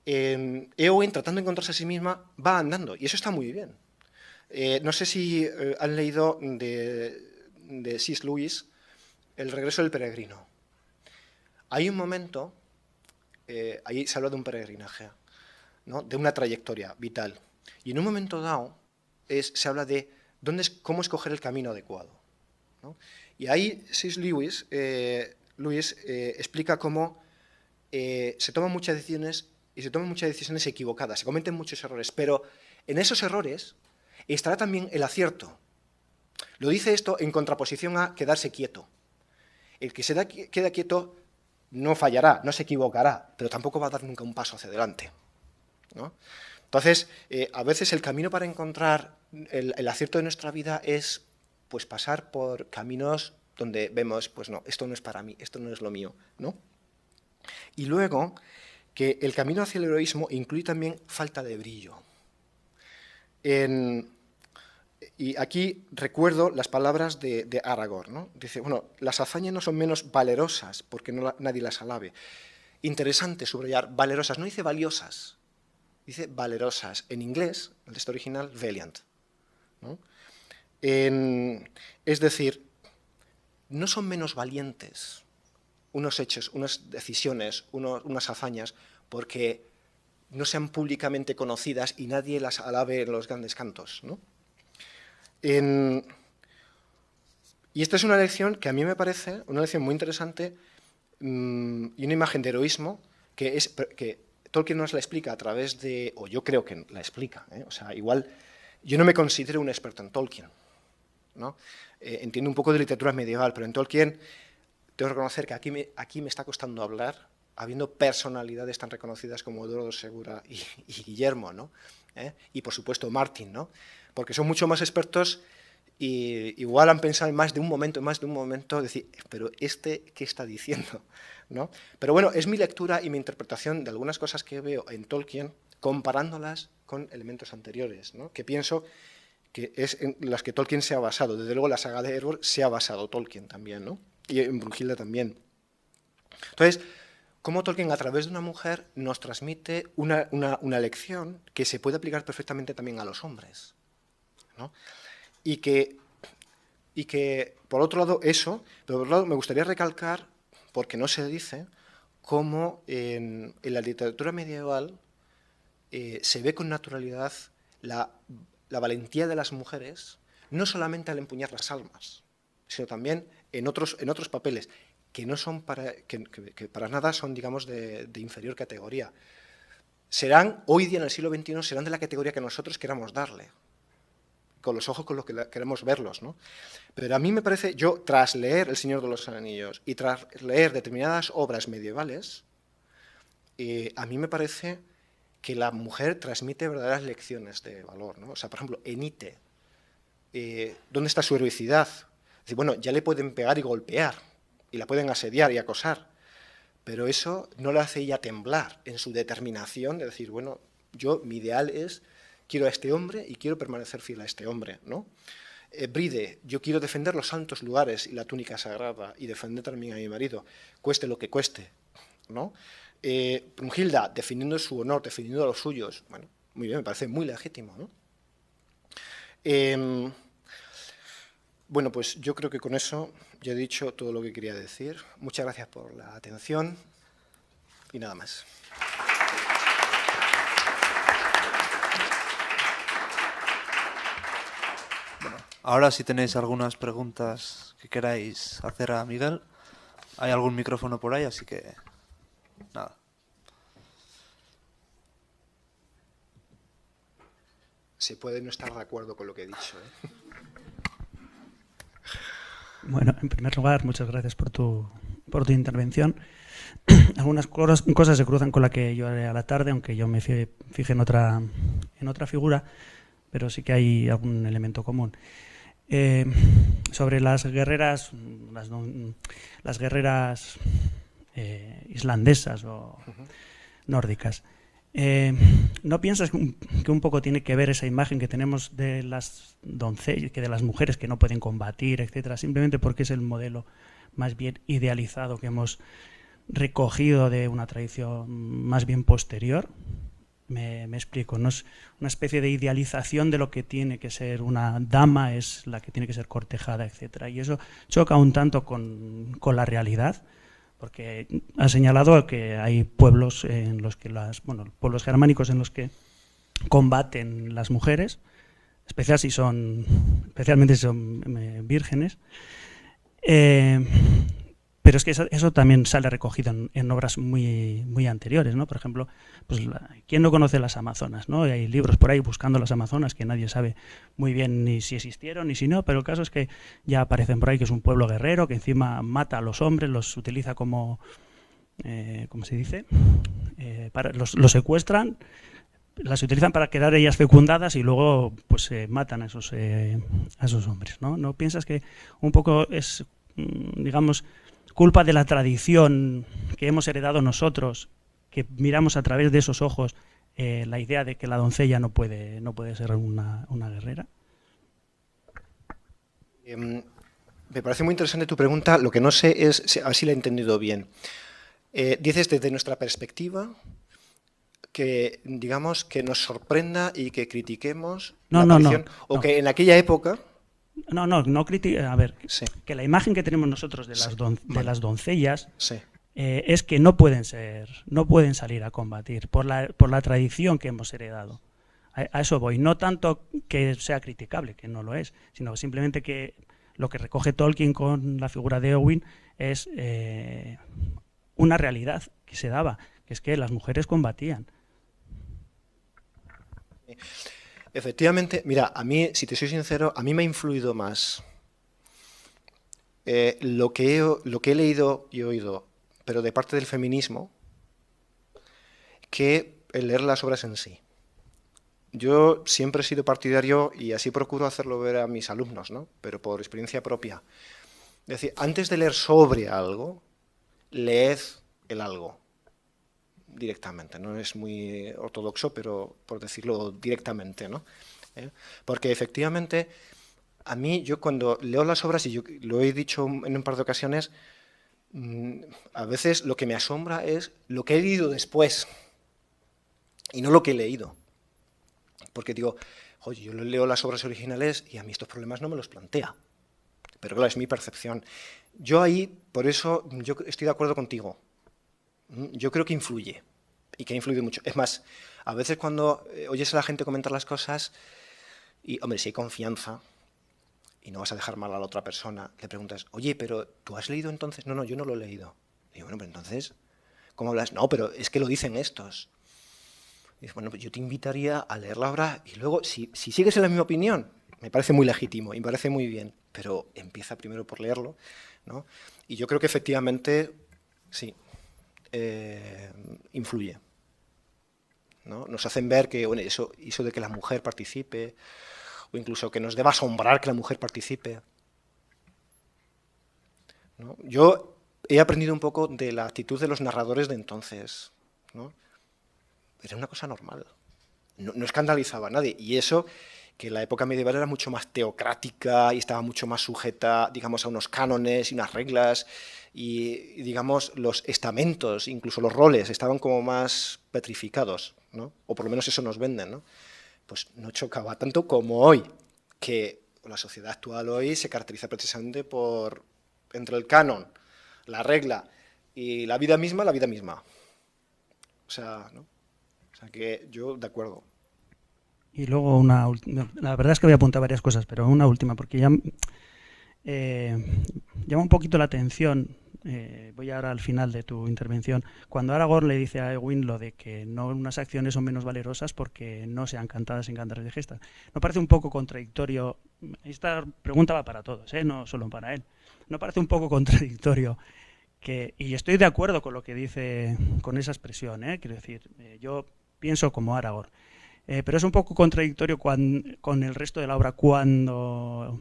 Éowyn, tratando de encontrarse a sí misma, va andando, y eso está muy bien. No sé si han leído de C.S. Lewis El regreso del peregrino. Hay un momento, ahí se habla de un peregrinaje, ¿no? De una trayectoria vital, y en un momento dado se habla de cómo escoger el camino adecuado, ¿no? Y ahí C.S. Lewis explica cómo se toman muchas decisiones y se toman muchas decisiones equivocadas, se cometen muchos errores, pero en esos errores estará también el acierto. Lo dice esto en contraposición a quedarse quieto. El que queda quieto no fallará, no se equivocará, pero tampoco va a dar nunca un paso hacia adelante, ¿no? Entonces, a veces el camino para encontrar el acierto de nuestra vida es pues, pasar por caminos donde vemos, pues no, esto no es para mí, esto no es lo mío, ¿no? Y luego, que el camino hacia el heroísmo incluye también falta de brillo. Y aquí recuerdo las palabras de Aragorn, ¿no? Dice, bueno, las hazañas no son menos valerosas porque nadie las alabe. Interesante subrayar, valerosas, no dice valiosas, dice valerosas. En inglés, el texto original, valiant, ¿no? Es decir, no son menos valientes unos hechos, unas decisiones, unas hazañas, porque no sean públicamente conocidas y nadie las alabe en los grandes cantos, ¿no? Y esta es una lección que a mí me parece una lección muy interesante y una imagen de heroísmo que Tolkien nos la explica a través de, o yo creo que la explica, o sea, igual yo no me considero un experto en Tolkien, ¿no? Entiendo un poco de literatura medieval, pero en Tolkien tengo que reconocer que aquí me está costando hablar, habiendo personalidades tan reconocidas como Eduardo Segura y Guillermo, ¿no? Y por supuesto Martin, ¿no? Porque son mucho más expertos y igual han pensado en más de un momento, decir, pero ¿qué está diciendo? ¿No? Pero bueno, es mi lectura y mi interpretación de algunas cosas que veo en Tolkien, comparándolas con elementos anteriores, ¿no? Que pienso que es en las que Tolkien se ha basado. Desde luego la saga de Erebor se ha basado Tolkien también, ¿no? Y en Brunhilde también. Entonces, cómo Tolkien a través de una mujer nos transmite una lección que se puede aplicar perfectamente también a los hombres, ¿no? Y que, por otro lado, pero por otro lado me gustaría recalcar, porque no se dice, cómo en la literatura medieval se ve con naturalidad la valentía de las mujeres, no solamente al empuñar las armas, sino también en otros papeles, que no son que para nada son, digamos, de inferior categoría. Serán, hoy día en el siglo XXI, serán de la categoría que nosotros queramos darle, con los ojos con los que queremos verlos, ¿no? Pero a mí me parece, yo tras leer El Señor de los Anillos y tras leer determinadas obras medievales, a mí me parece que la mujer transmite verdaderas lecciones de valor, ¿no? O sea, por ejemplo, Enite, ¿dónde está su heroicidad? Es decir, bueno, ya le pueden pegar y golpear, y la pueden asediar y acosar, pero eso no la hace ella temblar en su determinación de decir, bueno, mi ideal es, quiero a este hombre y quiero permanecer fiel a este hombre, ¿no? Bride, yo quiero defender los santos lugares y la túnica sagrada y defender también a mi marido, cueste lo que cueste, ¿no? Brunhilda, defendiendo su honor, defendiendo a los suyos, bueno, muy bien, me parece muy legítimo, ¿no? Bueno, pues yo creo que con eso ya he dicho todo lo que quería decir. Muchas gracias por la atención y nada más. Bueno, ahora si tenéis algunas preguntas que queráis hacer a Miguel, hay algún micrófono por ahí, así que nada. Se puede no estar de acuerdo con lo que he dicho, ¿eh? Bueno, en primer lugar, muchas gracias por tu intervención. Algunas cosas se cruzan con la que yo haré a la tarde, aunque yo me fije en otra figura, pero sí que hay algún elemento común. Sobre las guerreras, las guerreras islandesas o nórdicas. ¿No piensas que un poco tiene que ver esa imagen que tenemos de las doncellas, que de las mujeres que no pueden combatir, etcétera, simplemente porque es el modelo más bien idealizado que hemos recogido de una tradición más bien posterior? Me explico, no es una especie de idealización de lo que tiene que ser una dama, es la que tiene que ser cortejada, etcétera, y eso choca un tanto con la realidad. Porque ha señalado que hay pueblos en los que pueblos germánicos en los que combaten las mujeres, especialmente si son vírgenes. Pero es que eso también sale recogido en obras muy anteriores, ¿no? Por ejemplo, pues ¿quién no conoce las Amazonas, ¿no? Hay libros por ahí buscando las Amazonas que nadie sabe muy bien ni si existieron ni si no, pero el caso es que ya aparecen por ahí que es un pueblo guerrero, que encima mata a los hombres, los utiliza como, ¿cómo se dice? Los secuestran, las utilizan para quedar ellas fecundadas y luego pues matan a esos hombres, ¿no? ¿No piensas que un poco es, digamos, culpa de la tradición que hemos heredado nosotros, que miramos a través de esos ojos la idea de que la doncella no puede ser una guerrera? Me parece muy interesante tu pregunta. Lo que no sé es a ver si la he entendido bien. Dices desde nuestra perspectiva que, digamos, que nos sorprenda y que critiquemos la aparición, o que en aquella época... No critica. A ver, sí. Que la imagen que tenemos nosotros de las doncellas sí. Es que no pueden salir a combatir por la tradición que hemos heredado. A eso voy. No tanto que sea criticable, que no lo es, sino simplemente que lo que recoge Tolkien con la figura de Éowyn es una realidad que se daba, que es que las mujeres combatían. Efectivamente, mira, a mí, si te soy sincero, a mí me ha influido más lo que he leído y oído, pero de parte del feminismo, que el leer las obras en sí. Yo siempre he sido partidario, y así procuro hacerlo ver a mis alumnos, ¿no? Pero por experiencia propia. Es decir, antes de leer sobre algo, leed el algo directamente. No es muy ortodoxo, pero por decirlo directamente, ¿no? Porque efectivamente, a mí, yo cuando leo las obras, y yo lo he dicho en un par de ocasiones, a veces lo que me asombra es lo que he leído después y no lo que he leído. Porque digo, oye, yo leo las obras originales y a mí estos problemas no me los plantea. Pero claro, es mi percepción. Yo ahí, por eso, yo estoy de acuerdo contigo. Yo creo que influye y que ha influido mucho. Es más, a veces cuando oyes a la gente comentar las cosas, y hombre, si hay confianza y no vas a dejar mal a la otra persona, le preguntas, oye, pero ¿tú has leído entonces? No, yo no lo he leído. Y digo, bueno, pero entonces, ¿cómo hablas? No, pero es que lo dicen estos. Y dices, bueno, pues yo te invitaría a leer la obra y luego, si sigues en la misma opinión, me parece muy legítimo y me parece muy bien, pero empieza primero por leerlo, ¿no? Y yo creo que efectivamente, sí, influye, ¿no? Nos hacen ver que, bueno, eso de que la mujer participe, o incluso que nos deba asombrar que la mujer participe, ¿no? Yo he aprendido un poco de la actitud de los narradores de entonces, ¿no? Era una cosa normal, no escandalizaba a nadie, y eso que la época medieval era mucho más teocrática y estaba mucho más sujeta, digamos, a unos cánones y unas reglas, y digamos, los estamentos, incluso los roles, estaban como más petrificados, ¿no? O por lo menos eso nos venden, ¿no? Pues no chocaba tanto como hoy, que la sociedad actual hoy se caracteriza precisamente por, entre el canon, la regla y la vida misma. O sea, ¿no? O sea que yo, de acuerdo. Y luego la verdad es que voy a apuntar varias cosas, pero una última, porque ya llama un poquito la atención, voy ahora al final de tu intervención, cuando Aragorn le dice a Éowyn lo de que no unas acciones son menos valerosas porque no sean cantadas en cantares de gesta. ¿No parece un poco contradictorio? Esta pregunta va para todos, no solo para él. ¿No parece un poco contradictorio y estoy de acuerdo con lo que dice, con esa expresión, quiero decir, yo pienso como Aragorn, pero es un poco contradictorio con el resto de la obra cuando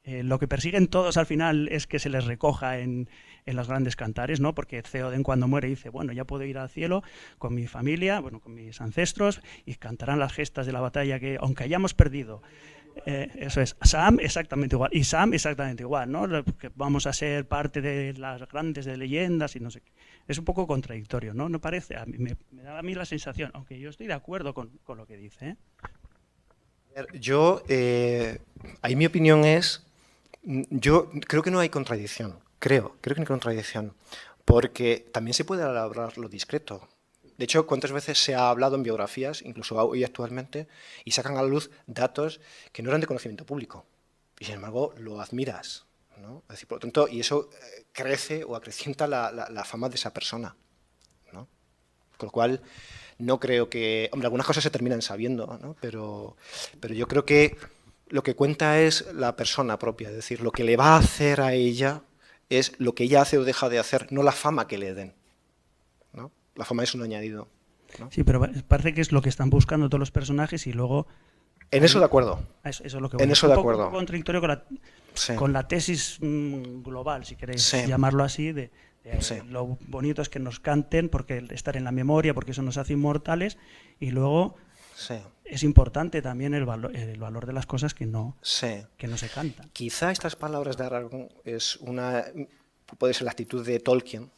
lo que persiguen todos al final es que se les recoja en los grandes cantares, ¿no? Porque Theoden cuando muere dice, bueno, ya puedo ir al cielo con mi familia, bueno, con mis ancestros, y cantarán las gestas de la batalla que, aunque hayamos perdido, eso es, Sam exactamente igual, y Sam exactamente igual, ¿no? Que vamos a ser parte de las grandes de leyendas y no sé qué. Es un poco contradictorio, ¿no? ¿No parece? Me da a mí la sensación, aunque yo estoy de acuerdo con lo que dice, Yo, ahí mi opinión es, yo creo que no hay contradicción, creo que no hay contradicción, porque también se puede hablar lo discreto. De hecho, ¿cuántas veces se ha hablado en biografías, incluso hoy actualmente, y sacan a la luz datos que no eran de conocimiento público? Y sin embargo, lo admiras, ¿no? Es decir, por lo tanto, y eso crece o acrecienta la fama de esa persona, ¿no? Con lo cual, no creo que... Hombre, algunas cosas se terminan sabiendo, ¿no? Pero yo creo que lo que cuenta es la persona propia, es decir, lo que le va a hacer a ella es lo que ella hace o deja de hacer, no la fama que le den, ¿no? La fama es un añadido, ¿no? Sí, pero parece que es lo que están buscando todos los personajes y luego... En eso de acuerdo. Eso es lo que voy. En eso de acuerdo. Un poco contradictorio con la tesis global, si queréis llamarlo así, lo bonito es que nos canten, porque estar en la memoria, porque eso nos hace inmortales, y luego es importante también el valor de las cosas que no se cantan. Quizá estas palabras de Aragorn puede ser la actitud de Tolkien,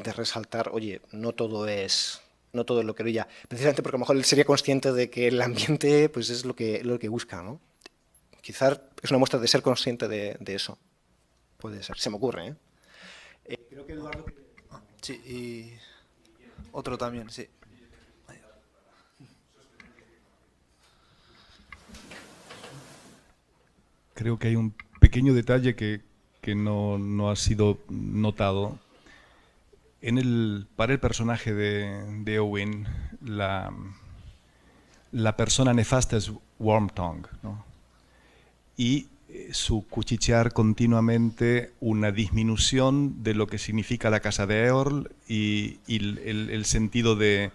de resaltar, oye, no todo es lo que brilla, precisamente porque a lo mejor él sería consciente de que el ambiente pues es lo que busca, ¿no? Quizás es una muestra de ser consciente de eso. Puede ser, se me ocurre, creo que Eduardo... Sí, y otro también, sí. Creo que hay un pequeño detalle que no ha sido notado. Para el personaje de Éowyn, la persona nefasta es Wormtongue, ¿no? Y su cuchichear continuamente una disminución de lo que significa la casa de Eorl y el sentido de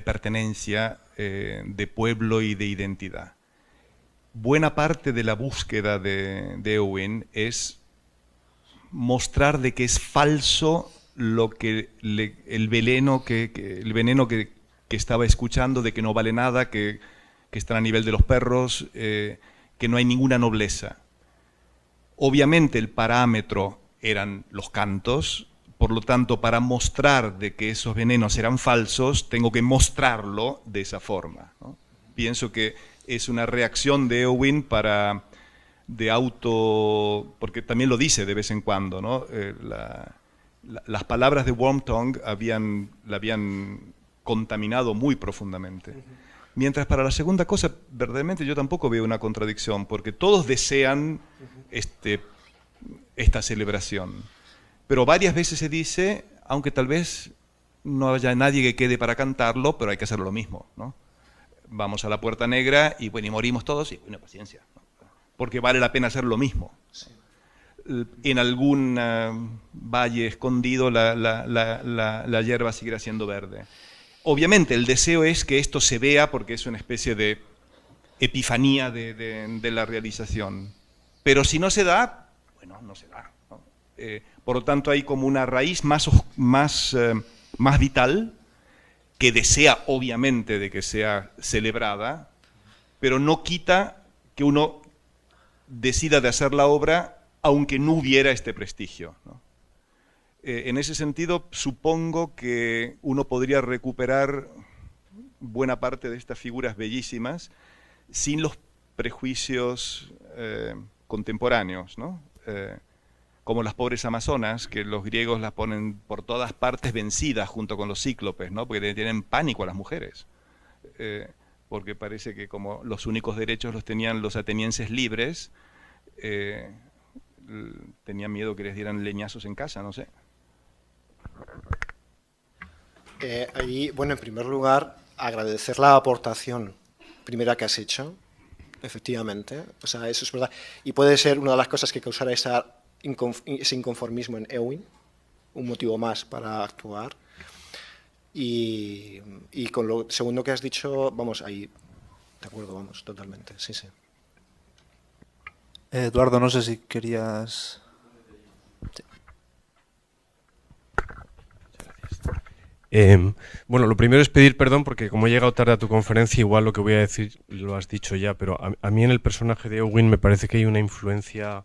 pertenencia, de pueblo y de identidad. Buena parte de la búsqueda de Éowyn es mostrar de que es falso el veneno que estaba escuchando, de que no vale nada, que están a nivel de los perros, que no hay ninguna nobleza. Obviamente el parámetro eran los cantos, por lo tanto, para mostrar de que esos venenos eran falsos, tengo que mostrarlo de esa forma, ¿no? Pienso que es una reacción de Éowyn porque también lo dice de vez en cuando, ¿no? Las palabras de Wormtongue la habían contaminado muy profundamente. Mientras para la segunda cosa, verdaderamente yo tampoco veo una contradicción, porque todos desean esta celebración. Pero varias veces se dice, aunque tal vez no haya nadie que quede para cantarlo, pero hay que hacer lo mismo, ¿no? Vamos a la Puerta Negra y, bueno, y morimos todos, y bueno, paciencia, ¿no? Porque vale la pena hacer lo mismo. Sí. En algún valle escondido la hierba seguirá siendo verde. Obviamente el deseo es que esto se vea porque es una especie de epifanía de la realización. Pero si no se da, bueno, no se da, ¿no? Por lo tanto hay como una raíz más vital que desea obviamente de que sea celebrada, pero no quita que uno decida de hacer la obra aunque no hubiera este prestigio, ¿no? En ese sentido, supongo que uno podría recuperar buena parte de estas figuras bellísimas sin los prejuicios contemporáneos, ¿no? Como las pobres amazonas, que los griegos las ponen por todas partes vencidas junto con los cíclopes, ¿no? Porque tienen pánico a las mujeres, porque parece que como los únicos derechos los tenían los atenienses libres, tenían miedo que les dieran leñazos en casa, no sé. Ahí, bueno, en primer lugar, agradecer la aportación primera que has hecho, efectivamente, o sea, eso es verdad, y puede ser una de las cosas que causará ese inconformismo en Ewing, un motivo más para actuar, y con lo segundo que has dicho, vamos, ahí, de acuerdo, vamos, totalmente, sí, sí. Eduardo, no sé si querías... Sí. Bueno, lo primero es pedir perdón porque como he llegado tarde a tu conferencia, igual lo que voy a decir lo has dicho ya, pero a mí en el personaje de Ewing me parece que hay una influencia,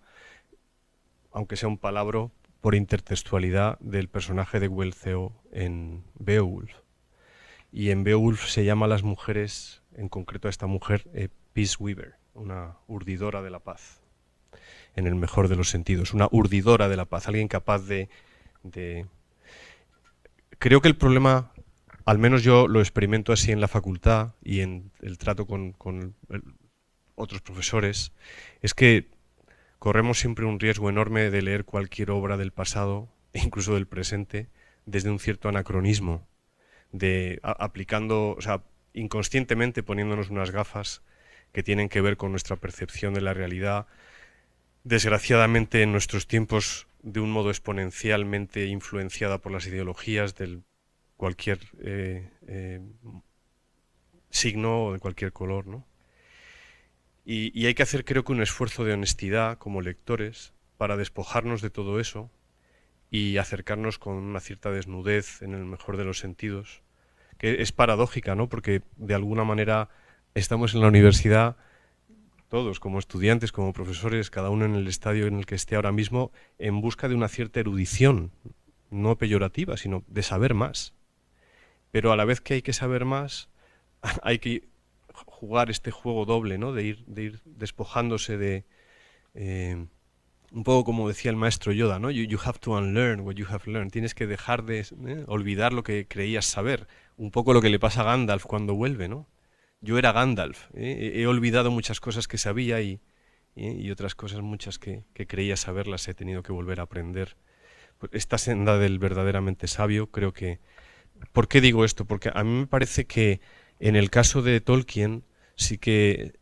aunque sea un palabro, por intertextualidad del personaje de Wealtheo en Beowulf. Y en Beowulf se llama a las mujeres, en concreto a esta mujer, Peace Weaver, una urdidora de la paz, en el mejor de los sentidos, una urdidora de la paz, alguien capaz de... Creo que el problema, al menos yo lo experimento así en la facultad y en el trato con otros profesores, es que corremos siempre un riesgo enorme de leer cualquier obra del pasado, e incluso del presente, desde un cierto anacronismo, aplicando, o sea, inconscientemente poniéndonos unas gafas que tienen que ver con nuestra percepción de la realidad, desgraciadamente en nuestros tiempos de un modo exponencialmente influenciada por las ideologías de cualquier signo o de cualquier color, ¿no? Y hay que hacer, creo que, un esfuerzo de honestidad como lectores para despojarnos de todo eso y acercarnos con una cierta desnudez en el mejor de los sentidos, que es paradójica, ¿no? Porque de alguna manera estamos en la universidad todos, como estudiantes, como profesores, cada uno en el estadio en el que esté ahora mismo, en busca de una cierta erudición, no peyorativa, sino de saber más. Pero a la vez que hay que saber más, hay que jugar este juego doble, ¿no? De ir despojándose de... un poco como decía el maestro Yoda, ¿no? You have to unlearn what you have learned. Tienes que dejar de olvidar lo que creías saber. Un poco lo que le pasa a Gandalf cuando vuelve, ¿no? Yo era Gandalf, he olvidado muchas cosas que sabía y otras cosas muchas que creía saberlas he tenido que volver a aprender. Esta senda del verdaderamente sabio, creo que... ¿Por qué digo esto? Porque a mí me parece que en el caso de Tolkien, sí que...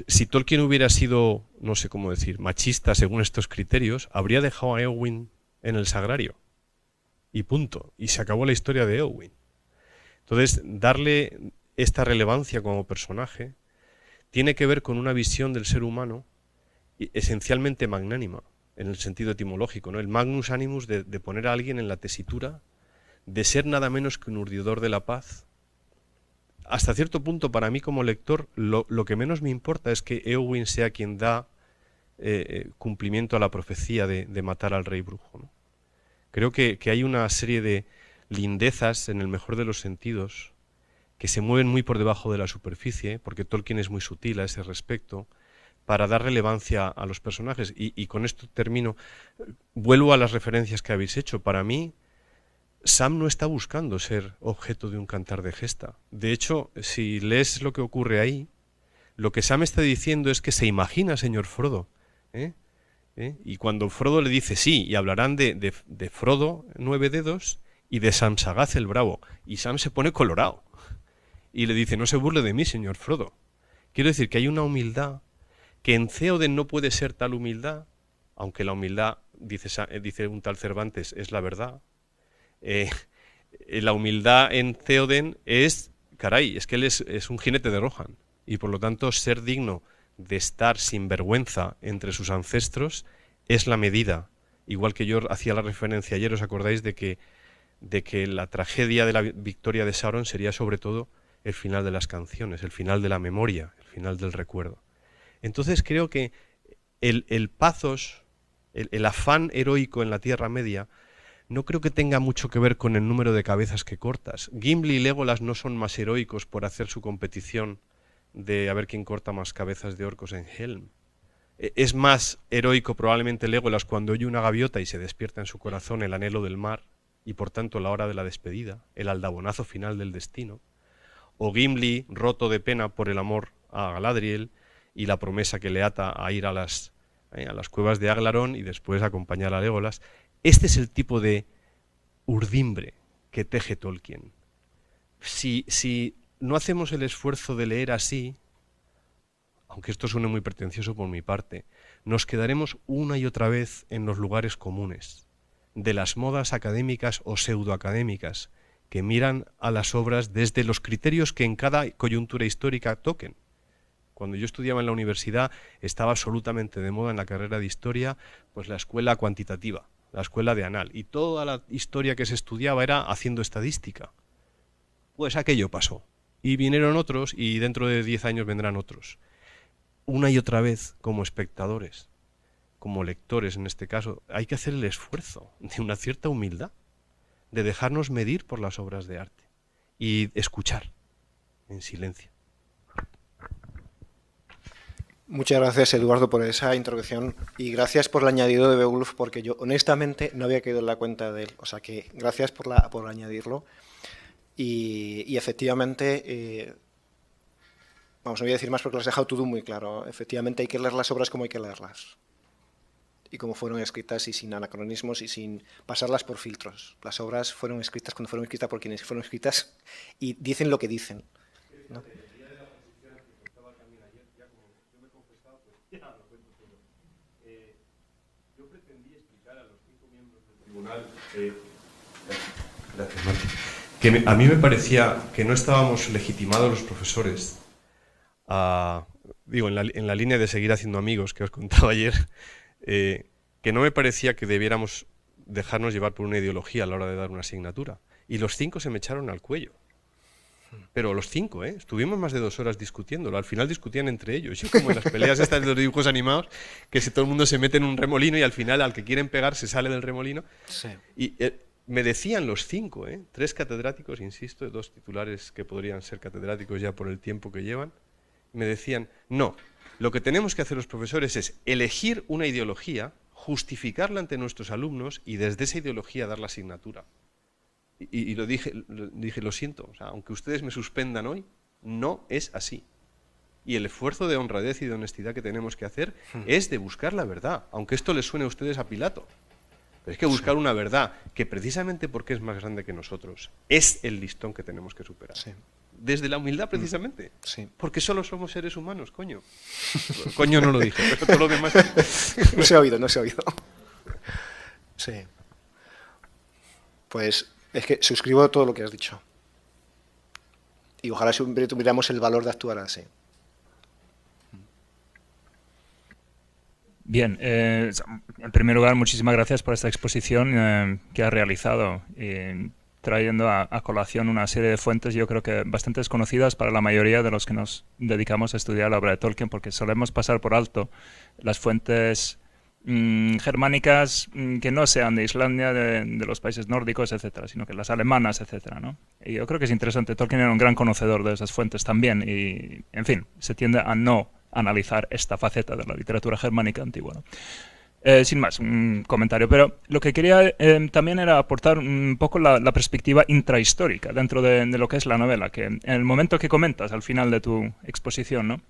Si Tolkien hubiera sido, no sé cómo decir, machista según estos criterios, habría dejado a Éowyn en el Sagrario. Y punto. Y se acabó la historia de Éowyn. Entonces, darle esta relevancia como personaje tiene que ver con una visión del ser humano esencialmente magnánima, en el sentido etimológico, ¿no? El magnus animus de poner a alguien en la tesitura, de ser nada menos que un urdidor de la paz. Hasta cierto punto, para mí como lector, lo que menos me importa es que Éowyn sea quien da cumplimiento a la profecía de matar al rey brujo, ¿no? Creo que hay una serie de lindezas, en el mejor de los sentidos, que se mueven muy por debajo de la superficie, porque Tolkien es muy sutil a ese respecto, para dar relevancia a los personajes. Y con esto termino. Vuelvo a las referencias que habéis hecho. Para mí, Sam no está buscando ser objeto de un cantar de gesta. De hecho, si lees lo que ocurre ahí, lo que Sam está diciendo es que se imagina, señor Frodo, y cuando Frodo le dice sí, y hablarán de Frodo 9 dedos y de Sam Sagaz el Bravo, y Sam se pone colorado y le dice: no se burle de mí, señor Frodo. Quiero decir que hay una humildad que en Theoden no puede ser tal humildad, aunque la humildad, dice un tal Cervantes, es la verdad. La humildad en Theoden es, caray, es que él es un jinete de Rohan, y por lo tanto ser digno de estar sin vergüenza entre sus ancestros es la medida. Igual que yo hacía la referencia ayer, ¿os acordáis de que la tragedia de la victoria de Sauron sería sobre todo el final de las canciones, el final de la memoria, el final del recuerdo? Entonces creo que el pathos, el afán heroico en la Tierra Media, no creo que tenga mucho que ver con el número de cabezas que cortas. Gimli y Legolas no son más heroicos por hacer su competición de a ver quién corta más cabezas de orcos en Helm. Es más heroico probablemente Legolas cuando oye una gaviota y se despierta en su corazón el anhelo del mar y por tanto la hora de la despedida, el aldabonazo final del destino. O Gimli roto de pena por el amor a Galadriel y la promesa que le ata a ir a las cuevas de Aglarón y después acompañar a Legolas. Este es el tipo de urdimbre que teje Tolkien. Si no hacemos el esfuerzo de leer así, aunque esto suene muy pretencioso por mi parte, nos quedaremos una y otra vez en los lugares comunes, de las modas académicas o pseudoacadémicas, que miran a las obras desde los criterios que en cada coyuntura histórica toquen. Cuando yo estudiaba en la universidad estaba absolutamente de moda en la carrera de historia pues la escuela cuantitativa, la escuela de Anal, y toda la historia que se estudiaba era haciendo estadística. Pues aquello pasó, y vinieron otros, y dentro de 10 años vendrán otros. Una y otra vez, como espectadores, como lectores en este caso, hay que hacer el esfuerzo de una cierta humildad, de dejarnos medir por las obras de arte, y escuchar en silencio. Muchas gracias, Eduardo, por esa introducción y gracias por el añadido de Beowulf, porque yo honestamente no había caído en la cuenta de él. O sea que gracias por añadirlo. Y efectivamente, vamos, no voy a decir más porque lo has dejado todo muy claro. Efectivamente hay que leer las obras como hay que leerlas. Y como fueron escritas y sin anacronismos y sin pasarlas por filtros. Las obras fueron escritas cuando fueron escritas por quienes fueron escritas y dicen lo que dicen, ¿no? Gracias, Martín. Que a mí me parecía que no estábamos legitimados los profesores en la línea de seguir haciendo amigos que os contaba ayer, que no me parecía que debiéramos dejarnos llevar por una ideología a la hora de dar una asignatura. Y los 5 se me echaron al cuello. Pero los 5, estuvimos más de 2 horas discutiéndolo. Al final discutían entre ellos. Y como en las peleas estas de los dibujos animados, que si todo el mundo se mete en un remolino y al final al que quieren pegar se sale del remolino. Sí. Y me decían los 5, 3 catedráticos, insisto, 2 titulares que podrían ser catedráticos ya por el tiempo que llevan, me decían, no, lo que tenemos que hacer los profesores es elegir una ideología, justificarla ante nuestros alumnos y desde esa ideología dar la asignatura. Y dije, lo siento, o sea, aunque ustedes me suspendan hoy, no es así. Y el esfuerzo de honradez y de honestidad que tenemos que hacer es de buscar la verdad, aunque esto les suene a ustedes a Pilato. Pero es que buscar una verdad que precisamente porque es más grande que nosotros, es el listón que tenemos que superar. Sí. Desde la humildad precisamente. Sí. Porque solo somos seres humanos, coño. Coño no lo dije, pero todo lo demás... No se ha oído. Sí. Pues... es que suscribo todo lo que has dicho. Y ojalá siempre tuviéramos el valor de actuar así. Bien, en primer lugar, muchísimas gracias por esta exposición que has realizado, trayendo a colación una serie de fuentes, yo creo que bastante desconocidas para la mayoría de los que nos dedicamos a estudiar la obra de Tolkien, porque solemos pasar por alto las fuentes germánicas que no sean de Islandia, de los países nórdicos, etcétera, sino que las alemanas, etcétera, ¿no? Y yo creo que es interesante. Tolkien era un gran conocedor de esas fuentes también y, en fin, se tiende a no analizar esta faceta de la literatura germánica antigua, ¿no? Sin más, un comentario. Pero lo que quería también era aportar un poco la perspectiva intrahistórica dentro de lo que es la novela, que en el momento que comentas al final de tu exposición, ¿no?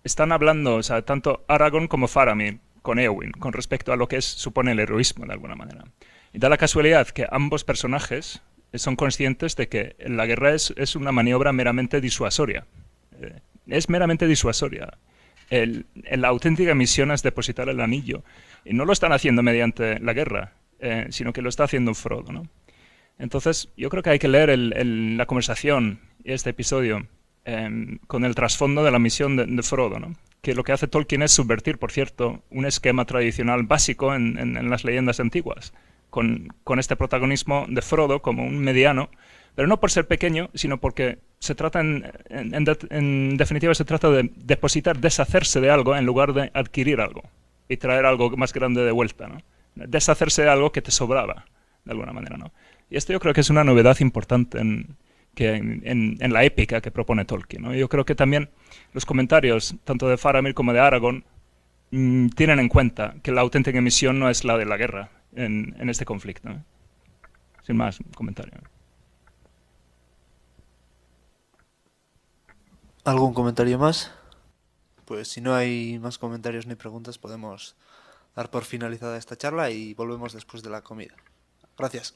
Están hablando, o sea, tanto Aragorn como Faramir con Éowyn, con respecto a lo que supone el heroísmo de alguna manera. Y da la casualidad que ambos personajes son conscientes de que la guerra es una maniobra meramente disuasoria. Es meramente disuasoria. La auténtica misión es depositar el anillo. Y no lo están haciendo mediante la guerra, sino que lo está haciendo Frodo, ¿no? Entonces, yo creo que hay que leer la conversación y este episodio con el trasfondo de la misión de Frodo, ¿no? Que lo que hace Tolkien es subvertir, por cierto, un esquema tradicional básico en las leyendas antiguas, con este protagonismo de Frodo como un mediano, pero no por ser pequeño, sino porque se trata, en definitiva, se trata de depositar, deshacerse de algo en lugar de adquirir algo y traer algo más grande de vuelta, ¿no? Deshacerse de algo que te sobraba, de alguna manera, ¿no? Y esto yo creo que es una novedad importante en la épica que propone Tolkien, ¿no? Yo creo que también los comentarios, tanto de Faramir como de Aragorn, tienen en cuenta que la auténtica misión no es la de la guerra en este conflicto, ¿no? Sin más, un comentario. ¿Algún comentario más? Pues si no hay más comentarios ni preguntas, podemos dar por finalizada esta charla y volvemos después de la comida. Gracias.